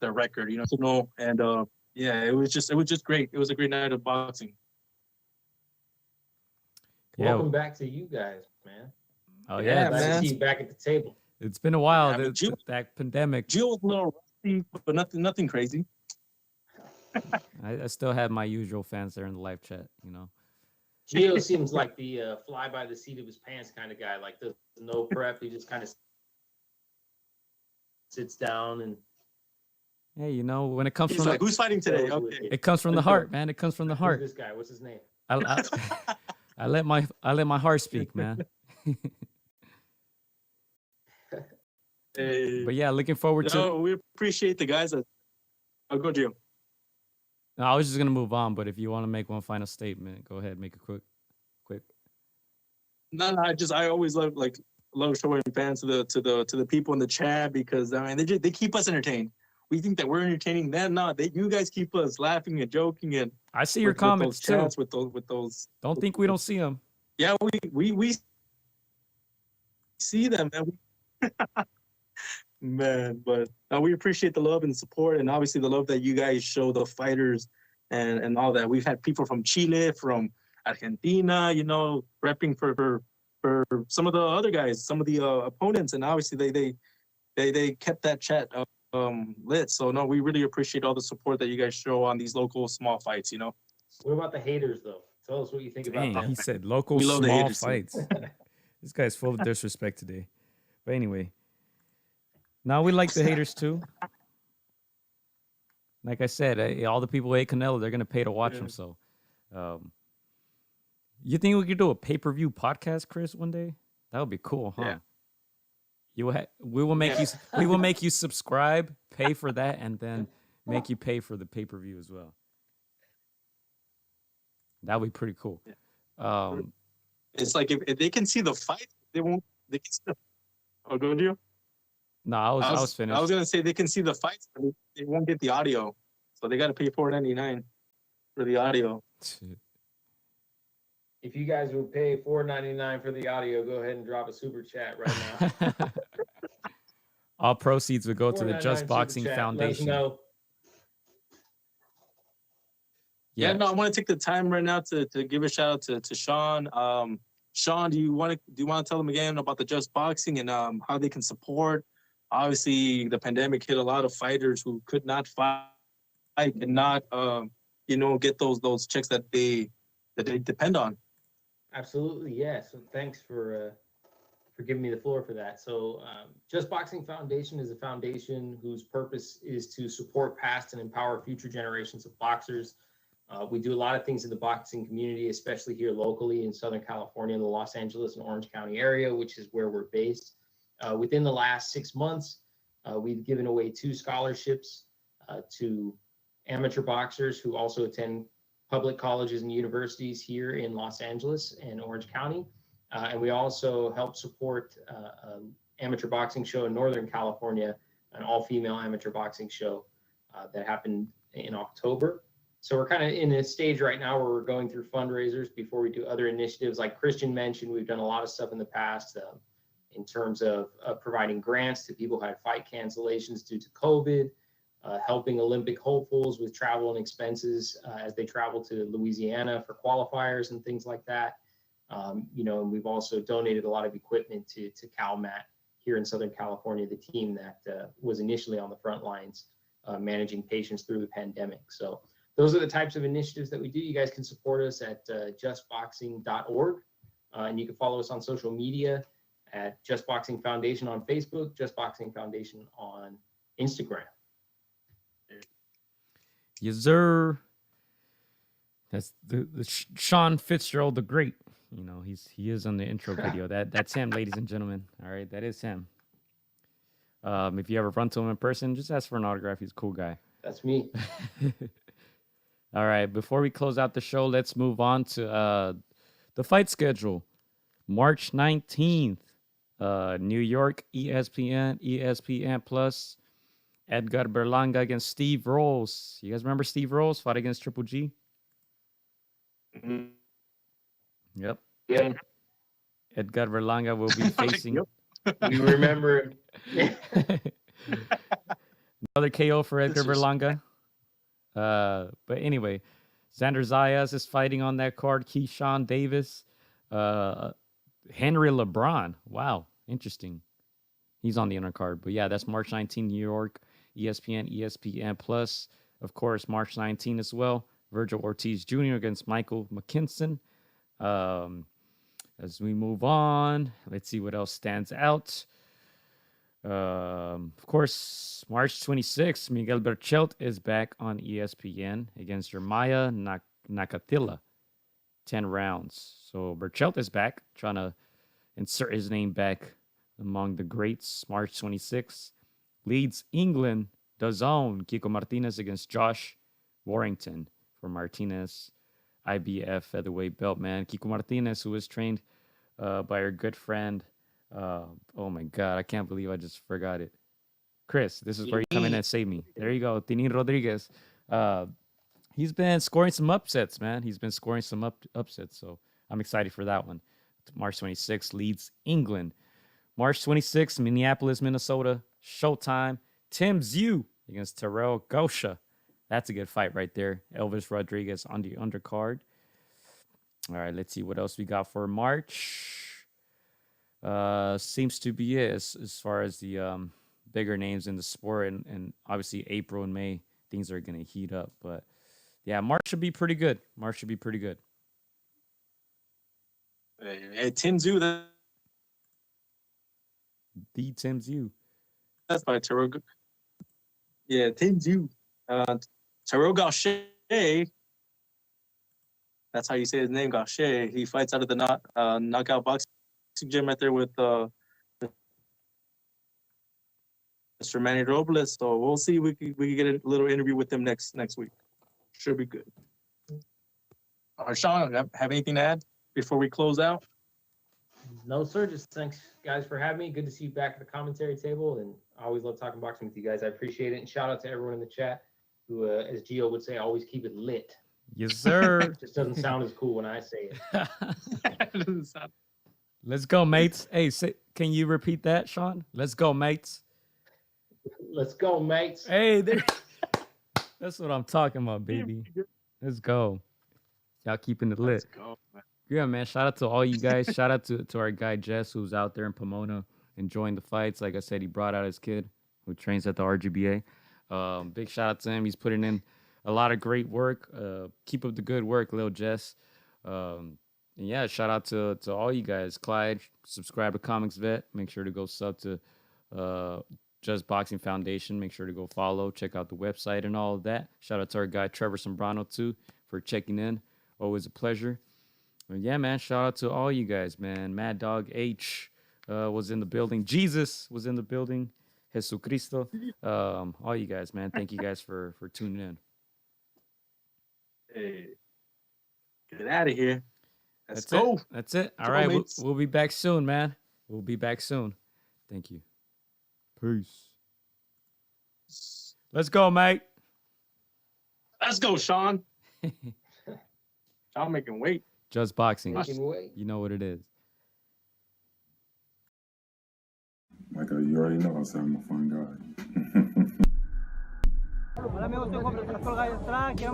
their record, you know, and yeah, it was just great. It was a great night of boxing. Yeah. Welcome back to you guys, man. Oh Yeah, yeah, Glad to man. see you back at the table. it's been a while. Yeah, I mean, That pandemic. Gio was a little rusty, but nothing crazy. I still have my usual fans there in the live chat. You know. Gio seems like the fly by the seat of his pants kind of guy. Like there's no prep. He just kind of sits down and. Hey, you know, when it comes He's from like, who's fighting today? Okay. it comes from the heart, man. It comes from the heart. Who's this guy? What's his name? I let my heart speak, man. Hey. But yeah, looking forward to. No, we appreciate the guys that. I'll go, Gio. No, I was just gonna move on, but if you want to make one final statement, go ahead, make it quick. No, I always love showing fans to the people in the chat, because I mean they keep us entertained. We think that we're entertaining them. No, you guys keep us laughing and joking, and I see your with comments those too. chats, with those. Don't think we don't see them. Yeah, we see them, man. Man, but we appreciate the love and support, and obviously the love that you guys show the fighters and all that. We've had people from Chile, from Argentina, you know, repping for some of the other guys, some of the opponents, and obviously they kept that chat lit. So no, we really appreciate all the support that you guys show on these local small fights, you know. What about the haters, though? Tell us what you think about Dang, them. he said local We love the small haters, too. fights. This guy's full of disrespect today. But anyway, now we like the haters too. Like I said, all the people who hate Canelo, they're gonna pay to watch him. So, you think we could do a pay-per-view podcast, Chris, one day? That would be cool, huh? Yeah. We will make we will make you subscribe, pay for that, and then make you pay for the pay-per-view as well. That would be pretty cool. Yeah. It's like if they can see the fight, they won't. They can still. Oh, go Gio. No, I was finished. I was gonna say they can see the fights, but they won't get the audio, so they got to pay $4.99 for the audio. If you guys would pay $4.99 for the audio, go ahead and drop a super chat right now. All proceeds would go to the $4.99 Just super Boxing chat. Foundation. Let us know. Yeah, no, I want to take the time right now to give a shout out to Sean. Sean, do you want to tell them again about the Just Boxing and how they can support? Obviously, the pandemic hit a lot of fighters who could not fight and not, get those checks that they depend on. Absolutely, yeah. So thanks for giving me the floor for that. So Just Boxing Foundation is a foundation whose purpose is to support past and empower future generations of boxers. We do a lot of things in the boxing community, especially here locally in Southern California, in the Los Angeles and Orange County area, which is where we're based. Within the last 6 months, we've given away 2 scholarships to amateur boxers who also attend public colleges and universities here in Los Angeles and Orange County. And we also help support an amateur boxing show in Northern California, an all-female amateur boxing show that happened in October. So we're kind of in a stage right now where we're going through fundraisers before we do other initiatives. Like Christian mentioned, we've done a lot of stuff in the past in terms of providing grants to people who had fight cancellations due to COVID, helping Olympic hopefuls with travel and expenses as they travel to Louisiana for qualifiers and things like that. And we've also donated a lot of equipment to CalMat here in Southern California, the team that was initially on the front lines managing patients through the pandemic. So those are the types of initiatives that we do. You guys can support us at justboxing.org, and you can follow us on social media at Just Boxing Foundation on Facebook, Just Boxing Foundation on Instagram. Yes, sir. That's the Sean Fitzgerald the Great. He is on the intro video. That's him, ladies and gentlemen. All right, that is him. If you ever run to him in person, just ask for an autograph. He's a cool guy. That's me. All right, before we close out the show, let's move on to the fight schedule. March 19th, New York, ESPN Plus, Edgar Berlanga against Steve Rolls. You guys remember Steve Rolls fought against Triple G? Mhm. Yep. Yep. Edgar Berlanga will be facing We remember. another KO for Edgar Disrespect. Berlanga. But anyway, Xander Zayas is fighting on that card. Keyshawn Davis, Henry LeBron. Wow, interesting. He's on the undercard. But yeah, that's March 19, New York, ESPN Plus. Of course, March 19 as well. Virgil Ortiz Jr. against Michael McKinson. As we move on, let's see what else stands out. Of course, March 26th, Miguel Berchelt is back on ESPN against Jeremiah Nakatila. 10 rounds. So Berchelt is back, trying to insert his name back among the greats. March 26th. Leeds England, DAZN, Kiko Martinez against Josh Warrington for Martinez IBF featherweight belt, man. Kiko Martinez, who was trained by our good friend. Oh my God, I can't believe I just forgot it. Chris, this is where you come in and save me. There you go, Tinin Rodriguez. He's been scoring some upsets, man. He's been scoring some upsets, so I'm excited for that one. March 26th, Leeds England. March 26th, Minneapolis, Minnesota. Showtime. Tim Zhu against Terrell Gosha. That's a good fight right there. Elvis Rodriguez on the undercard. All right, let's see what else we got for March. Seems to be it as far as the bigger names in the sport. And obviously April and May, things are going to heat up. But yeah, March should be pretty good. Hey, Tim Zhu, The Tim Zhu. that's by Terrell. Yeah, Tim Zhu. Terrell Gaucher. That's how you say his name, Gaucher. He fights out of the knockout boxing gym right there with Mr. Manny Robles. So we'll see. We can get a little interview with him next week. Should be good. Sean, have anything to add before we close out? No, sir. Just thanks, guys, for having me. Good to see you back at the commentary table, and I always love talking boxing with you guys. I appreciate it, and shout out to everyone in the chat who, as Gio would say, always keep it lit. Yes, sir. It just doesn't sound as cool when I say it. Let's go, mates. Hey, can you repeat that, Sean? Let's go, mates. Let's go, mates. Hey, there. That's what I'm talking about, baby. Let's go. Y'all keeping it lit. Let's go, man. Yeah, man. Shout out to all you guys. Shout out to our guy Jess, who's out there in Pomona enjoying the fights. Like I said, he brought out his kid who trains at the RGBA. Big shout out to him. He's putting in a lot of great work. Keep up the good work, Lil Jess. And yeah, shout out to all you guys. Clyde, subscribe to Comics Vet. Make sure to go sub to Just Boxing Foundation. Make sure to go follow. Check out the website and all of that. Shout out to our guy Trevor Sombrano too for checking in. Always a pleasure. And yeah, man. Shout out to all you guys, man. Mad Dog H was in the building. Jesus was in the building. Jesucristo. All you guys, man. Thank you guys for tuning in. Hey, get out of here. Let's That's go. It. That's it. All Go, right. mates. We'll be back soon, man. We'll be back soon. Thank you. Peace. Let's go, mate. Let's go, Sean. Sean making weight. Just boxing. Making way. You know what it is. Michael, you already know I said I'm a fun guy. Hola amigos, soy Juan Francisco Gallo Estrada. Quiero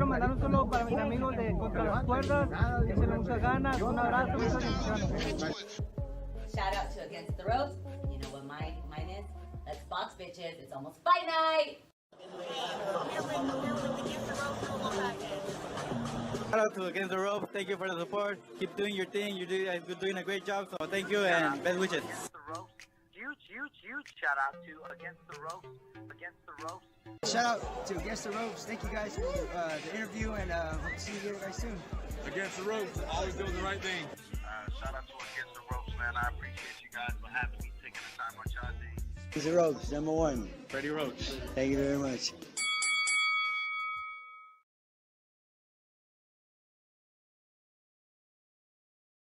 mandar un saludo para mis amigos de Contra las Cuerdas. Échenle muchas ganas. Un abrazo, muchas bendiciones. Shout out to Against the Ropes. You know what mine is? Let's box, bitches. It's almost fight night. Shout out to Against the Ropes. Thank you for the support. Keep doing your thing. You're doing a great job. So thank you and best wishes. Huge shout out to Against the Ropes. Shout out to Against the Ropes. Thank you guys for the interview and hope to see you guys soon. Against the ropes, always doing the right thing. Shout out to Against the Ropes, man. I appreciate you guys for having me, taking the time on y'all day. Against the Ropes, #1. Freddie Roach. Thank you very much.